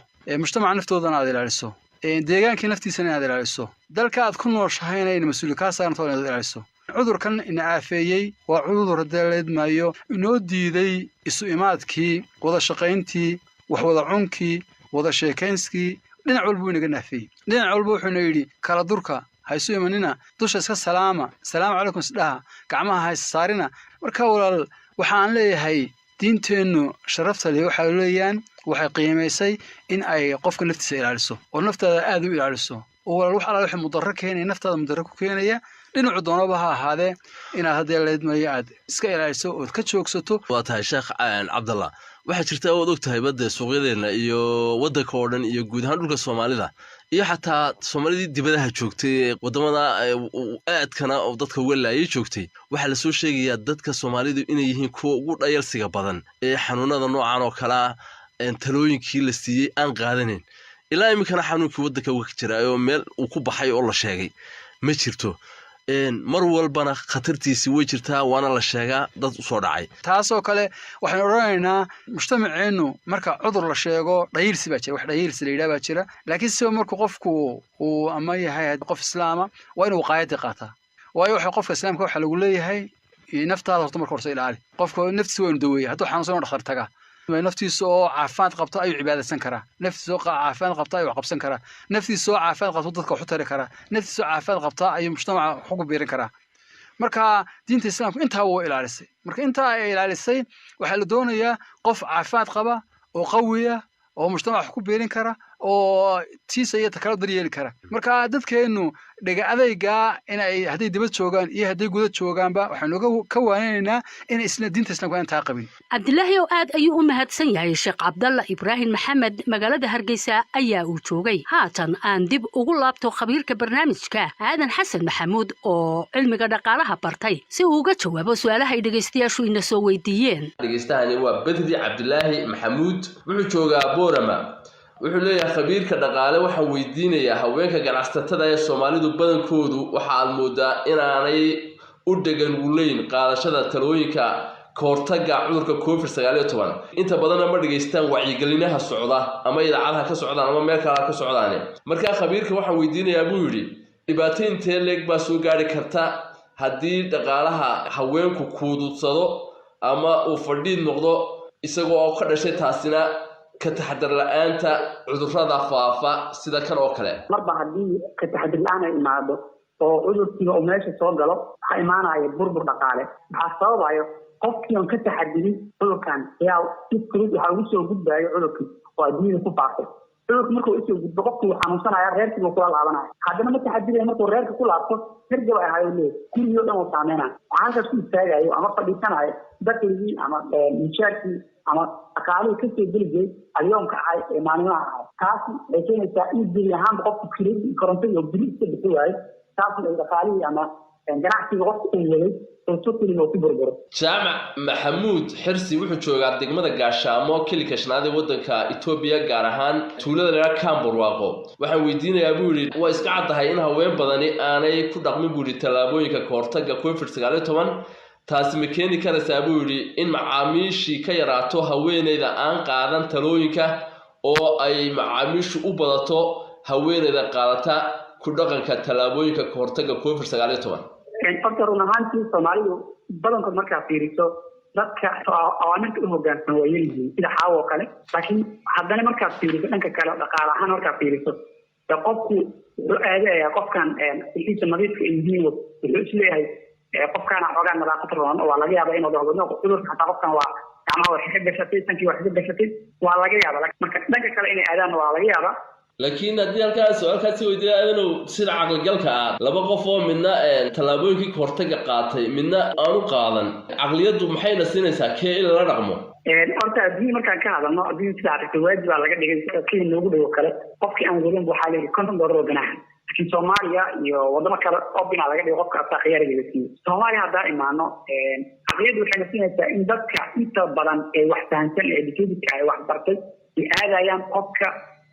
mujtamaca naftoodana aad ilaaliso deegaankii naftiisana aad ilaaliso dalka aad ku nooshahayna in mas'uul ka saarto inaad ilaaliso cudurkan in aafeeyay waa cudur daleed maayo inoo diiday isu imaadkii wada shaqayntii wax wada cunkii wada sheekayskii dhinac walba inaga naafay dhinac walba wuxuu yiri kala durka hayso imanina dusha iska salaama salaamu calaykum isdhaha gacmaha haysa saarina marka walaal waxaan leeyahay diinteenu sharafta leh waxa leeyaan waxay qiimeysay in ay qofka naftiisa ilaaliso oo naftaada aad u ilaaliso oo walaal wax alla wixii mudarro keenay naftaada mudarro ku keenaya dhinacu doonaba ha ahaadee inaad hadii la idmayo aad iska ilaaliso oo ka joogsato waa tahay Sheekh Cabdalla waxa jirta oo ogtahay badda suuqyadeena iyo wadanka oo dhan iyo guud ahaan dhulka Soomaalida iyo xataa Soomaalidii dibadaha joogtay wadamada aadkana oo dadka walaayay joogtay waxa la soo sheegayaa dadka Soomaalidu inay yihiin kuwa ugu dhayalsiga badan ee xanuunada noocan oo kala talooyinkii la siiyay aan qaadanin ilaa iminkana xanuunkii wadanka uga jiray oo meel uu ku baxay oo la sheegay ma jirto mar walbana khatartiisi way jirtaa waana la sheegaa dad u soo dhacay taasoo kale waxaan oranaynaa mujtamaceenu marka cudur la sheego dhayirsi baa jira wax dhayirsi la yiraahdo jira laakiin si marka qofku uu ama yahay qof islaama waa inuu qaayad qaataa waayo waxa qofka islaamka waxa lagu leeyahay naftaada horta marka hore ilaali qofka naftiisa waa inuu daweeyo hadduu xanuunsan dhakhtar taga naftiisa oo caafimaad qabta ayuu cibaadaysan karaa naftiisa oo caafimaad qabta ayuu qabsan karaa naftiisa oo caafimaad qabta dadka wax u tari karaa naftiisa oo caafimaad qabta ayuu mujtamaca xog u biirin karaa marka diinta islaamku intaa waa ilaalisay marka intaa ay ilaalisay waxa la doonayaa qof caafimaad qaba oo qawiya oo mujtamaca wax ku biirin kara oo tiisa iyo takala daryeeli kara marka dadkeenu dhaga adayga in ay haday dibad joogaan iyo haday gudaha joogaanba waxaan ka waaninaynaa in isla diinta islaamka aan taaqabin Cabdillaahi oo aad ayuu u mahadsan yahay Sheekh Cabdalla Ibrahim Maxamed magaalada Hargeysa ayaa uu joogay haatan aan dib ugu laabto khabiirka barnaamijka Aadan Xasan Maxamuud oo cilmiga dhaqaalaha bartay si uu uga jawaabo su'aalaha ay dhageystayaashu ina soo weydiiyeen dhageystahani waa Badri Cabdillaahi Maxamuud wuxuu joogaa Boorama wuxuu leeyahay khabiirka dhaqaale waxa weydiinayaa haweenka ganacsatada ee Soomaalidu badankoodu waxa aad moodaa inaanay u dhagan guleyn qaadashada talooyinka koortaga cudurka COVID-19 inta badan ma dhageystaan wacyigelinaha socda ama idaacadaha ka socdaan ama meel kale ka socdaan marka khabiirka waxa weydiinayaa buu yiri dhibaatooyinka leeg baa soo gaari karta haddii dhaqaalaha haweenku kuududsado ama uu fadhiid noqdo isagoo ka dhashay taasina ka taxadar la'aanta cudurrada faafa sida kan oo kale marba haddii ka taxadar la'aan ay imaado oo cudurkiiba uu meesha soo galo waxaa imaanaya burbur dhaqaale maxaa sababayo qofkii aan ka taxadirin cudurkan ayaa si fudud waxaa ugu soo gudbaayo cudurkii oo adduunyada ku faafay cudurku markuu isoo gudbo qofku xanuunsanaya reerkii buu kula laabanaya haddana ma taxadiraya markuu reerka ku laabto hergaba ahayo leey gurigii oo dhan uu saameynaya waxaa halkaas ku istaagayo ama fadhiisanayo dakligii ama mishaarkii ama dhaqaalihii kasoo geli jiray alyoomka ahay ee maalinlaha ahay taasi ay keenaysaa in geli ahaanba qofku kiradii korontada oo guri iska bixi waayo taasna ay dhaqaalihii ama ganacsiga qofku uu waday jaamac maxamuud xirsi wuxuu joogaa degmada gaashaamo kilika shanaad ee waddanka Itoobiya gaar ahaan tuulada la Kamburwaaqo waxaan weydiinayaa buu yiri waa iska caddahay in haween badani aanay ku dhaqmin buu yiri talaabooyinka ka hortagga COVID-19 taasi ma keeni karaysaa buu yiri in macaamiishii ka yaraato haweeneyda aan qaadan talooyinka oo ay macaamiishu u badato haweeneyda qaadata ku dhaqanka talaabooyinka ka hortagga COVID-19 horta run ahaantii soomaalidu badankood markaa fiiriso dadka awaamirta u hoggaansan waa yaryihiin sida xaawo oo kale laakiin haddana markaad fiiriso dhanka kale dhaqaale ahaan markaad fiiriso dee qofku wuxuu aadayaa qofkan ilkiisa nadiifka ay yihiin wuxuu isleeyahay qofkaana xoogaa nadaafad roon oo waa laga yaabaa inuu dhahdo cudurka xataa qofkan waa gacmaha waxay ka gashatay sankii waxay ka gashatay waa laga yaabaa marka dhanka kale inay aadaan waa laga yaabaa laakiin haddii halkaasi weydiiyaa adanow sida caqligalka ah laba qof oo midna tallaabooyinkii ka hortagga qaatay midna aanu qaadan caqliyaddu maxayna siinaysaa kee in lala dhaqmo horta haddii markaan ka hadalno haddii sida aragtay waajib baa laga dhigay kii noogu dhowo kale qofkii aan wadin waxaa leeyahay $50 oo ganaaxa laakiin Soomaaliya iyo wadamo kale oo bina laga dhigo qofka asaa khiyaariga la siiyo Soomaaliya haddaa imaano caqliyaddu waxay siinaysaa in dadka inta badan ee wax fahansan ee educated ay wax bartay ay aadayaan qofka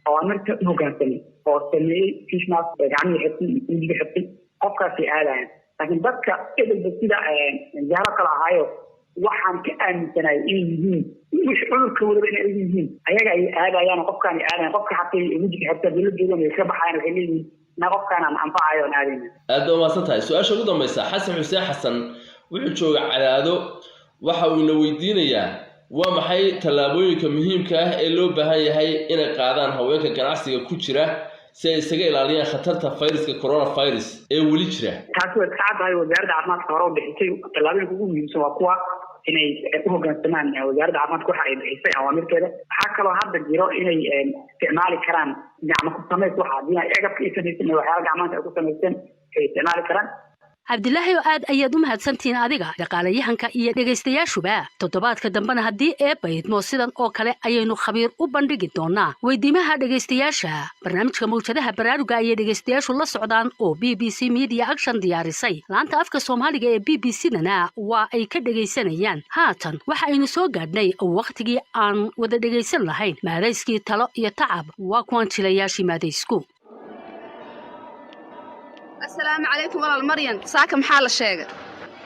awaamirta u hoggaansamay oo sameeyey fish mask gacmihii xirtay iyo wejiga xirtay qofkaasay aadayaan laakiin dadka edelba sida jaaro kale ahaayo waxaan ka aaminsanahay inay yihiin wixii cudurka wadaba inay yihiin ayaga ay aadayaan qofkaan ay aadayaan qofka xatay wejiga xirtay dowladooda ay ka baxayaan waxay leeyihiin na qofkaan aan anfacayo aan aadayna aad u maasan tahay su-aasha ugu dambaysa xasan xuseen xasan wuxuu jooga Cadaado waxa uu ina weydiinayaa waa maxay tallaabooyinka muhiimka ah ee loo baahan yahay inay qaadaan haweenka ganacsiga ku jira si ay isaga ilaaliyaan khatarta fayraska coronavirus ee weli jira taasi waa saacadahay wasaaradda caafimaadka hore u bixisay tallaabooyinka ugu muhiimsan waa kuwa inay u hoggaansamaan wasaaradda caafimaadka waxa ay bixisay awaamirteeda waxaa kaloo hadda jiro inay isticmaali karaan gacmo ku samays waxa haddii ay agabka ay samaysan iyo waxyaala gacmaanta ay ku samaysteen ay isticmaali karaan cabdilaahi aad ayaad u mahadsantihiin adiga dhaqaalayahanka iyo dhegaystayaashuba toddobaadka dambena haddii eebbaydmo sidan oo kale ayaynu khabiir u bandhigi doonaa weydiimaha dhegaystayaasha barnaamijka mawjadaha baraaruga ayay dhegaystayaashu la socdaan oo BBC Media Action diyaarisay laanta afka Soomaaliga ee BBC-dana waa ay ka dhegaysanayaan haatan waxa aynu soo gaadhnay waqtigii aan wada dhegaysan lahayn maadayskii talo iyo tacab waa kuwan jilayaashii maadaysku السلام عليكم والله المريم ساكم حال الشيغ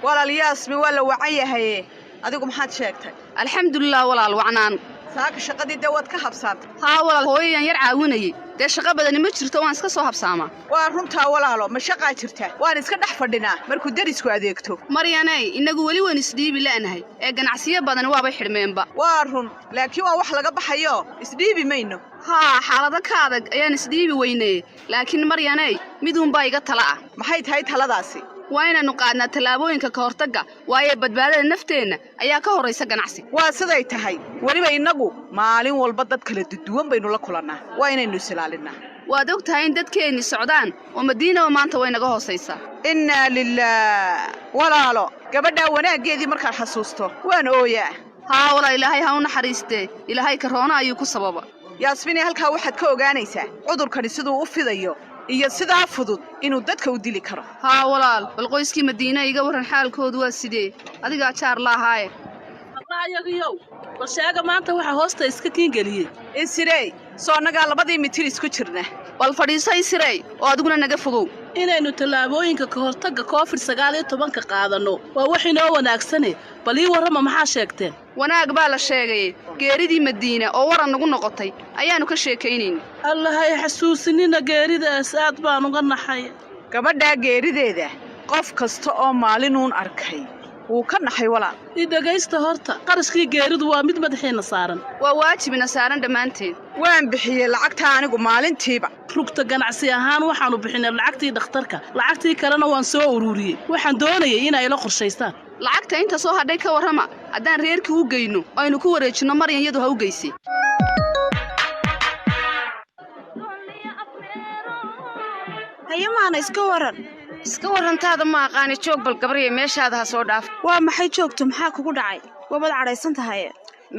والله الياسمي ولا وعيه adigu maxaad sheegtay alxamdulillah walaal wacnaan saaka shaqadii dawad ka habsaad ha walaal hooyayan yar caawinayay dee shaqo badan ma jirto waan iska soo habsaamaa waa runtaa walaalo ma shaqaa jirta waan iska dhex fadhinaa markuu darisku adeegto maryanay inagu weli waan isdhiibi la'nahay ee ganacsiyo badan waabay xidhmeenba waa run laakiin waa wax laga baxayo isdhiibi mayno haa xaalado ka adag ayaan isdhiibi weynay laakiin maryanay miduunbaa iga tala ah maxay tahay taladaasi waa inaanu qaadnaa tallaabooyinka ka hortagga waayo badbaadada nafteenna ayaa ka horaysa ganacsi waa siday tahay weliba innagu maalin walba dad kala duwan baynu la kulannaa waa inaynu isilaalinaa waad og tahay in dadkeenni socdaan oo madiinaba maanta way naga hoosaysaa innaa lillaah walaalo gabadhaa wanaaggeedii markaad xasuusto waan ooyaa haa walaa ilaahay ha u naxariistee ilaahay karoona ayuu ku sababa yaasmini halkaa waxaad ka ogaanaysaa cudurkani siduu u fidayo iyo sidaa fudud inuu dadka u dili karo haa walaal bal qoyskii madiina iga waran xaalkoodu waa sidee adigaa jaar laahaaye ayagiyow bal sheega maanta waxa hoosta iska kiingeliyey isirey soo annagaa 2 mitir isku jirna bal fadhiiso isirey oo adiguna naga fogow inaynu tallaabooyinka ka hortagga COVID-19 ka qaadanno waa wax inoo wanaagsane bal ii warrama maxaa sheegteen wanaag baa la sheegay geeridii madiina oo waran nagu noqotay ayaanu ka sheekaynayna allahay xasuusinina geeridaas aad baan uga naxay gabadhaa geerideeda qof kasta oo maalinuun arkay wuu ka naxay walaal i dhagaysta horta qarashkii geeridu waa mid madaxiina saaran waa waajibina saaran dhammaanteed waan bixiyey lacagta anigu maalintiiba rugta ganacsi ahaan waxaanu bixinay lacagtii dhakhtarka lacagtii kalena waan soo ururiyey waxaan doonayay inay la qorshaystaan lacagta inta soo hadhay ka warrama haddaan reerkii u geyno aynu ku wareejinno maryan iyadu ha u geysay haye maana iska warantaada ma aqaani joog bal gabriye meeshaada ha soo dhaaf waa maxay joogto maxaa kugu dhacay wabad cadhaysan tahay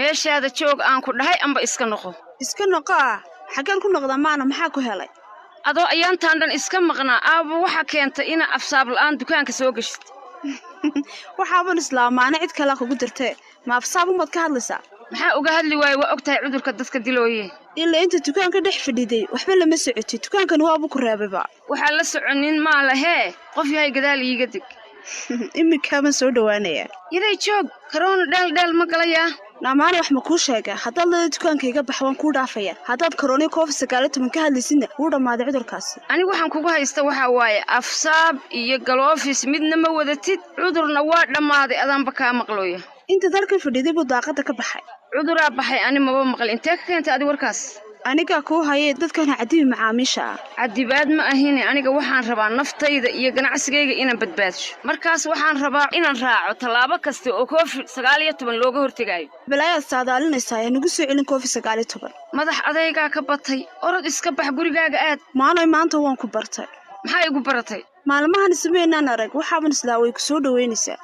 meeshaada joog aan ku dhahay amba iska noqo xageen ku noqdaa maana maxaa ku helay adoo ayaantaan dhan iska maqnaa aaba waxa keentay ina afsaab la'aan dukaanka soo gashid waxaaban islaamaana cid kale kugu dirtee ma afsaab umad ka hadlaysaa maxaa uga hadli waay waa ogtahay cudurka dadka dilooye ilaa inta dukaanka dhex fadhiday waxba lama socotid dukaankan waabu ku reebayba waxaa la soconin maa lahee qof yahay gadaal iiga dig imikaama soo dhawaanaya yaday joog karoona dheeldheel ma galayaa naamaana wax ma kuu sheega haddaad leeda dukaankayga bax waan kuu dhaafaya haddaad karoonii COVID-19 ka hadlaysidna wuu dhammaaday cudurkaasi anigu waxaan kugu haysta waxaa waaye afsaab iyo galoofis midna ma wadatid cudurna waa dhammaaday adaanba kaa maqlooya inta dalka fadhiday buu daaqada ka baxay cuduraa baxay ani maba maqal intee ka keentay adi warkaas aniga kuu hayay dadkan cadibi macaamiisha cadibaad ma ahine aniga waxaan rabaa naftayda iyo ganacsigayga inaan badbaadsho markaas waxaan rabaa inaan raaco tallaabo kasta oo COVID-19 looga hortagayo balaayaad saadaalinaysaa ee nagu soo celin COVID-19 madax adaygaa ka batay orod iska bax gurigaaga aad maanoy maanta waan ku bartay maxaa igu baratay maalmahan sameynaan arag waxaaban islaaway ku soo dhaweynaysaa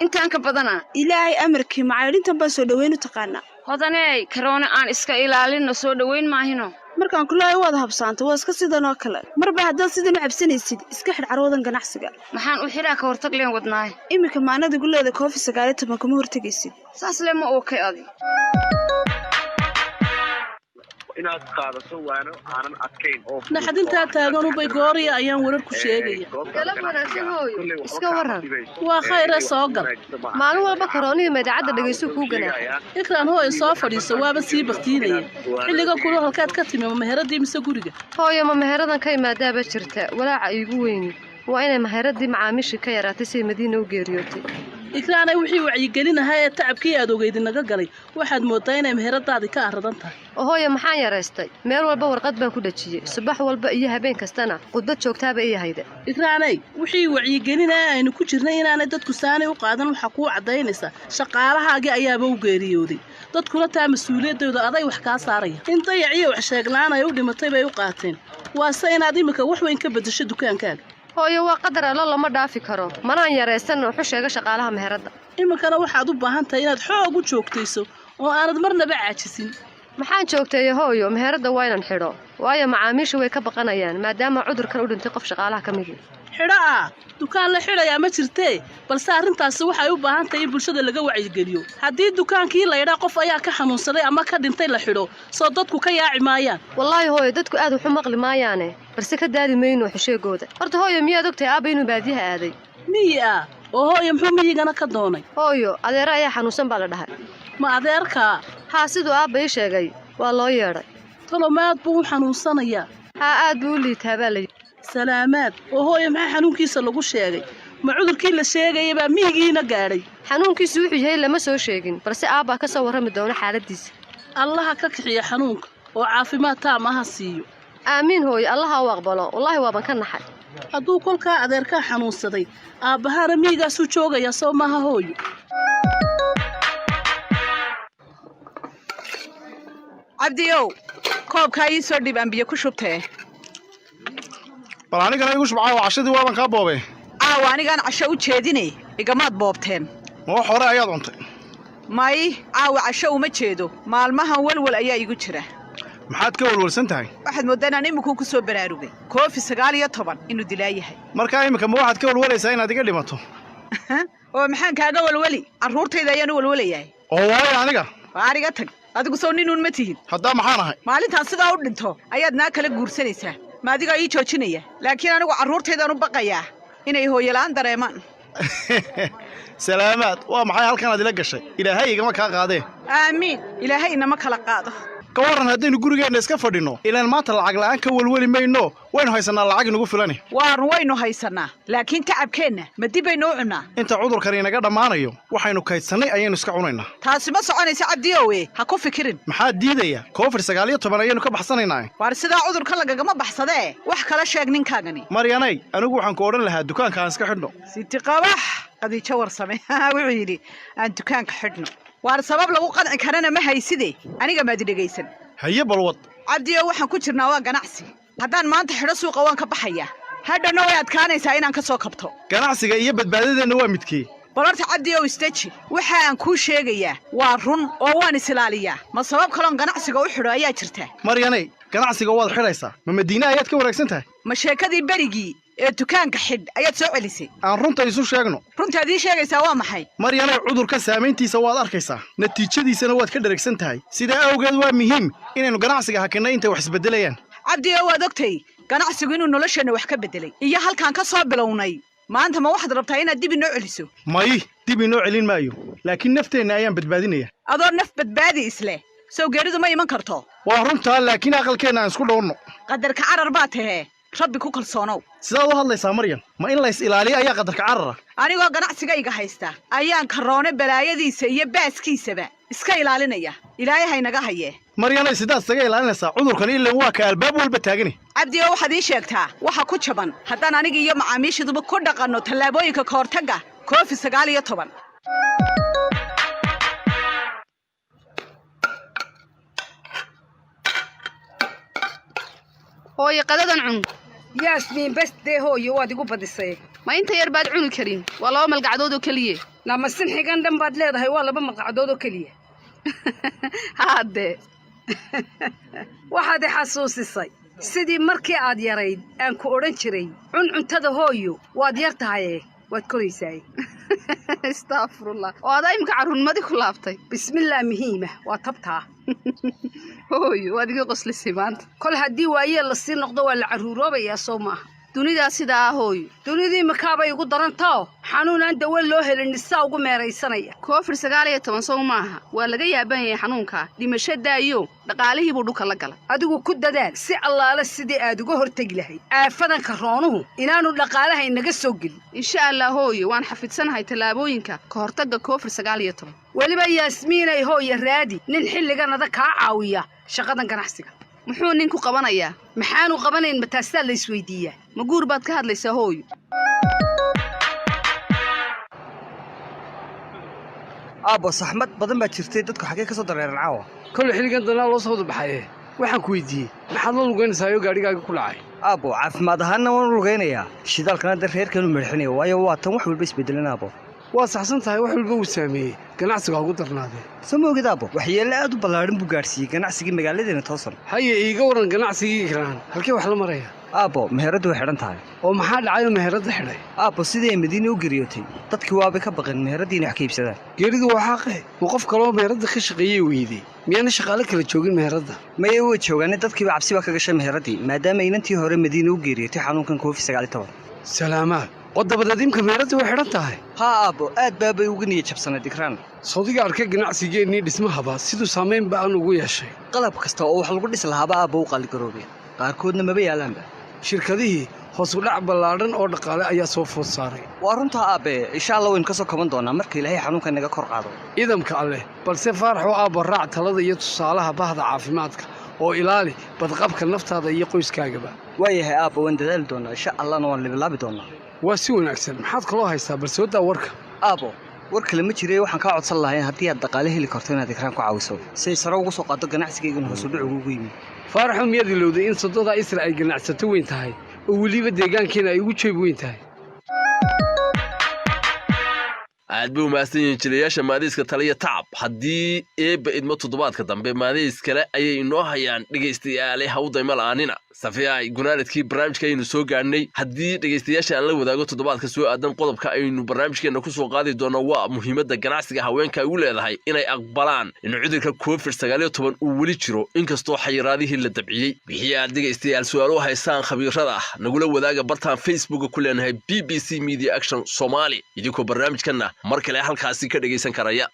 intaan ka badana ilaahay amarkii macaydintan baa soo dhaweyn u taqaanaa hodaney karoona aan iska ilaalino soo dhaweyn maahino markaan kulaayo waad habsaantay waa iska sidan oo kale marba haddaad sidan u cabsanaysid iska xidh carwadan ganacsiga maxaan u xidhaa ka hortag leen wadnaay iminka maanada guleeda COVID-19 kuma hortagaysid saas le ma ookay adi inaad qaadato waano aanan adkayn oo naxdintaa taagan ubay gooriya ayaan warar ku sheegaya iska waran waa khayra soo gal maalin walba karoonihii madacadda dhegayso kuu ganaaxay ikraan hooyo soo fadhiiso waaba sii baktiinaya xilliga kula halkaad ka timi maheradii mise guriga hooyo ma maheradan ka imaadaaba jirta walaaca iigu weyni waa inay maheradii macaamiishii ka yaraatay say madiina u geeriyootay ikraanay wixii wacyigelinahaa ee tacabkii aad ogeydin naga galay waxaad moodaa inay meheradaadii ka aradan tahay hooyo maxaan yaraystay meel walba warqad baan ku dhajiyey subax walba iyo habeen kastana khudbad joogtaaba ii hayda ikraanay wixii wacyigelinaa aynu ku jirnay inaanay dadku saanay u qaadan waxaa kuu caddaynaysa shaqaalahaagii ayaaba u geeriyooday dadkuna taa mas-uuliyaddooda aday wax kaa saaraya in dayaciyo wax sheeglaan ay u dhimatay bay u qaateen waase inaad iminka wax weyn ka beddesho dukaankaaga hooyo waa qadar allo lama dhaafi karo manaan yaraysan wuxuu sheega shaqaalaha meheradda iminkana waxaad u baahan tahay inaad xoog u joogtayso oo aanad marnaba caajisin maxaan joogteeya hooyo meheradda waa inaan xidho waayo macaamiisha way ka baqanayaan maadaama cudurkan u dhintay qof shaqaalaha ka midi xidho dukaan la xidhayaa ma jirtee balse arrintaasi waxay u baahan tahay in bulshada laga wacyigeliyo haddii dukaankii laydhaa qof ayaa ka xanuunsaday ama ka dhintay la xidho soo dadku ka yaaci maayaan wallaahi hooyo dadku aad waxu maqli maayaane balse ka daadi mayno xusheegooda horta hooyo miyaad ogtahay aabba inuu baadiyaha aaday miyi oo hooyo muxuu miyigana ka doonay hooyo adeero ayaa xanuunsan baa la dhahay ma adeerkaa haa siduu aabba ii sheegay waa loo yeedhay talomaad buu u xanuunsanayaa haa aad buu u liitaa baa la salaamaad oo hooyo maxaa xanuunkiisa lagu sheegay ma cudurkii la sheegaya baa miyigiina gaadhay xanuunkiisu wuxuu yahay lama soo sheegin balse aabbaa ka soo warrami doona xaaladiisa allaha ka kixiya xanuunka oo caafimaad taam aha siiyo aamiin hooyo allaha u aqbalo wallaahi waaban ka naxay hadduu kolkaa adeerkaa xanuunsaday aabbahaana miyigaasuu joogayaa soo maaha hooyo cabdiyow koobkaa ii soo dhib aan biyo ku shubtee bal anigana igu shubcaa oo cashadii waaban kaa boobee caawa anigaan casho u jeedinay igamaad boobteen ma wax hore ayaad cuntay may caawa casho uma jeedo maalmahan walwal ayaa igu jira maxaad ka walwalsan tahay waxaad mooddaa inaan imikuu ku soo baraarugay COVID-19 inuu dilaa yahay markaa iminka ma waxaad ka walwalaysaa inaad iga dhimato oo maxaan kaaga walwali carruurtayda ayaan u walwalayahay oo waayo aniga waa ariga tag adigu soo ninuun ma tihid haddaa maxaan ahay maalintaan sidaa u dhinto ayaad naa kala guursanaysaa ma adigaa ii joojinaya laakiin anigu carruurtaydaan u baqayaa inay hooyolaan dareemaan salaamaad waa maxay halkanaad ila gashay ilaahay igama kaa qaadee aamiin ilaahay inama kala qaado ka warran haddaynu gurigeenna iska fadhinno ilaan maanta lacag la'aan ka welweli mayno waynu haysannaa lacag inugu filani waynu haysannaa laakiin tacabkeenna ma dib baynu u cunnaa inta cudurkani inaga dhammaanayo waxaynu kaydsannay ayaynu iska cunaynaa taasi ma soconaysa cabdiyowe ha ku fikirin maxaa diidaya COVID-19 ayaynu ka baxsanaynaa waar sidaa cudurka lagagama baxsadee wax kala sheeg ninkaagani maryanay anigu waxaan ku odhan lahaa dukaanka aan iska xidhno siti qabax qadiijo warsame wuxuu yidhi aan dukaanka xidhno waar sabab lagu qanci karana ma hayside aniga maad dhegaysan haye balwad cabdiyo waxaan ku jirnaa waa ganacsi haddaan maanta xidho suuqa waan ka baxayaa hadhowna way adkaanaysaa inaan ka soo kabto ganacsiga iyo badbaadadeenna waa midkee balarta cabdi oo istaji waxa aan kuu sheegayaa waa run oo waan isilaaliyaa ma sabab kaloon ganacsiga u xidho ayaa jirta maryanay ganacsiga waad xidhaysaa ma madiine ayaad ka wanaagsan tahay ma sheekadii berigii ee dukaanka xidh ayaad soo celisay aan runta isu sheegno runtaad ii sheegaysaa waa maxay maryanay cudurka saamayntiisa waad arkaysaa natiijadiisana waad ka dheragsan tahay sidaa awgeed waa muhiim inaynu ganacsiga hakinay intay wax isbeddelayaan cabdi oo waad ogtay ganacsigu inuu nolosheenna wax ka beddelay iyo halkaan ka soo bilownay maanta ma waxaad rabtaa inaad dib inoo celiso may dib inoo celin maayo laakiin nafteenna ayaan badbaadinaya adoo naf badbaadi isleh soo geeridu ma iman karto waa runtaa laakiin aqalkeenna aan isku dhowrno qadarka carar baa tahee rabbi ku kalsoonow sidaad u hadlaysaa maryan ma in lays ilaaliyo ayaa qadarka carara anigoo ganacsigayga haysta ayaan karoone balaayadiisa iyo baaskiisaba iska ilaalinaya ilaahay haynaga hayee maryanay sidaad isaga ilaalinaysaa cudurkan ilan waa ka albaab walba taagani cabdi oo waxaad ii sheegtaa waxa ku jaban haddaan aniga iyo macaamiishaduba ku dhaqanno tallaabooyinka ka hortagga COVID-19 hooyo qadadan cun yaasmiin bas dee hooyo waad igu badisay ma inta yar baad cuni karin waa 2 malqacdood oo keliya namasin xigan dhan baad leedahay waa 2 malqacdood oo keliya haade waxaad xasuusisay sidii markii aad yarayd aan ku oran jiray cuntada hooyo waad yar tahay waad koraysaa astaghfirullah oo aday imka carruurnimadi ku laabtay bismillaah muhiima waa tabtaa hooyo waad iga qoslisay maanta kol haddii waayee la sii noqdo waa la carruuroobayaa soo maaha dunidaa sidaa hooyo dunidii makaabay ugu darantao xanuunaan dawo loo helin isaa ugu meeraysanaya COVID-19 soo maaha waa laga yaaban yahay xanuunka dhimasho daayo dhaqaalihii buu dhulka la galay adigu ku dadaal si allaale sidii aad uga hortagi lahayd aafadan karoonuhu inaanu dhaqaalaha inaga soo gelin insha allah hooyo waan xafidsanahay tallaabooyinka ka hortagga COVID-19 weliba yaasmiinay hooyo raadi nin xilliganada kaa caawiya shaqadan ganacsiga muxuu ninku qabanayaa maxaanu qabanayn mataasaa la isweydiiyaa ma guur baad ka hadlaysaa hooyo aabbo saxmad badan baa jirtay dadku xagee ka soo dareeran caawa kolle xilligan danaa loo soo wadabaxaye waxaan ku weydiiyey maxaad la lugaynaysaayoo gaadhigaaga ku dhacay aabbo caafimaad ahaanna waan u lugaynayaa shidaalkana da reerkeenu madaxinaya waayo waa tan wax walba isbedelan aabbo waa saxsan tahay wax walba uu saameeyey ganacsiga ugu darnaadee soo ma ogid aabbo waxyeelle aad u ballaadhan buu gaadhsiiyey ganacsigii magaaladeena toosan haye iiga waran ganacsigii karaan halkee wax la maraya aabbo meheraddu way xidhan tahay oo maxaa dhacayoo meheradda xidhay aabbo sidii ay madiina u geriyootay dadkii waabay ka baqeen meheradii inay wax ka iibsadaan geeridu waa xaqe ma qof kaloo meheradda ka shaqeeyey weydey miyaana shaqaale kala joogin meheradda maye way joogaane dadkiiba cabsi baa ka gashay meheradii maadaama inantii hore madiina u geeriyootay xanuunkan COVID-19 salaamaad oo dabadeed imka meheradda way xidhan tahay haa aabbo aad baabay uga niyad jabsanayd ikraan sawdiga arkay ganacsigeennii dhismahaba siduu saamayn ba'an ugu yeeshay qalab kasta oo wax lagu dhis lahaaba aabbo u qaaligaroobeen qaarkoodna maba yaalaanba shirkadihii hoos u dhac ballaadhan oo dhaqaale ayaa soo food saaray waa runtaa aabbe insha allah waynu ka soo kaban doonaa marka ilaahay xanuunka naga kor qaado ciidamka alleh balse faaraxoo aabba raac talada iyo tusaalaha bahda caafimaadka oo ilaali badqabka naftaada iyo qoyskaagaba waayahay aabba waan dadaali doonaa insha allahna waan libilaabi doonaa waa si wanaagsan maxaad kaloo haystaa bal soo daa warka aabbo war kale ma jiray waxaan kaa codsan lahayn haddii aad dhaqaale heli karto inaad ikraan ku caawiso si ay sare ugu soo qaado ganacsigaygana hoos u dhac ugu yimi faaraxu miyaad ilowday in soddada isra ay ganacsato weyn tahay oo weliba deegaankeena ay ugu jeeb weyn tahay aad buu mahadsan yihiin jilayaasha maadiiska taliya tacab haddii eebba idmo toddobaadka dambe maadiis kale ayay inoo hayaan dhegaystayaale hawdayma la'aanina safiyaay gunaanadkii barnaamijka aynu soo gaadhnay haddii dhegaystayaasha aan la wadaago toddobaadka soo aadan qodobka aynu barnaamijkeenna ku soo qaadi doonno waa muhiimadda ganacsiga haweenka ay u leedahay inay aqbalaan in cudurka COVID-19 uu weli jiro inkastoo xayiraadihii la dabciyey wixii aad dhegaystayaal su'aalo haysaan khabiirada ah nagula wadaaga bartaan facebooka ku leenahay BBC Media Action Somali idinkoo barnaamijkanna mar kale halkaasi ka dhagaysan karaya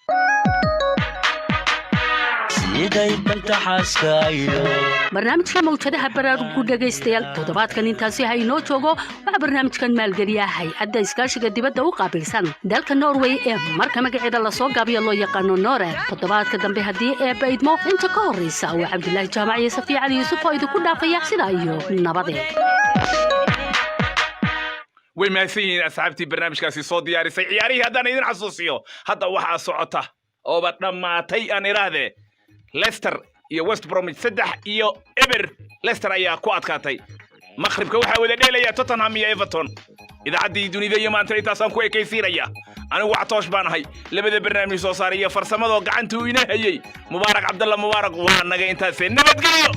barnaamijka mawjadaha baraarugu dhegaystayaal toddobaadkan intaasi ha inoo joogo waxaa barnaamijkan maalgeliya hay-adda iskaashiga dibadda u qaabilsan dalka norway ee marka magaceeda lasoo gaabiyo loo yaqaano norer toddobaadka dambe haddii eebba idmo inta ka horraysa waa cabdilaahi jaamac iyo safiya cali yuusuf oo idinku dhaafaya sidaa iyo nabadeed way mahadsan yihiin asxaabtii barnaamijkaasi soo diyaarisay ciyaarihii haddaan idin xasuusiyo hadda waxaa socota ooba dhammaatay aan idhaahdee Leicester iyo West Bromwich 3-0 Leicester ayaa ku adkaatay maqribka waxaa wada dheelaya Tottenham iyo Everton idaacadii dunida iyo maanta intaasaan ku ekaysiinaya anigu Catoosh baan ahay labada barnaamij soo saariya farsamada gacanta uu ina hayay Mubaarak Cabdalla Mubaarak waa naga intaas nabadgelyo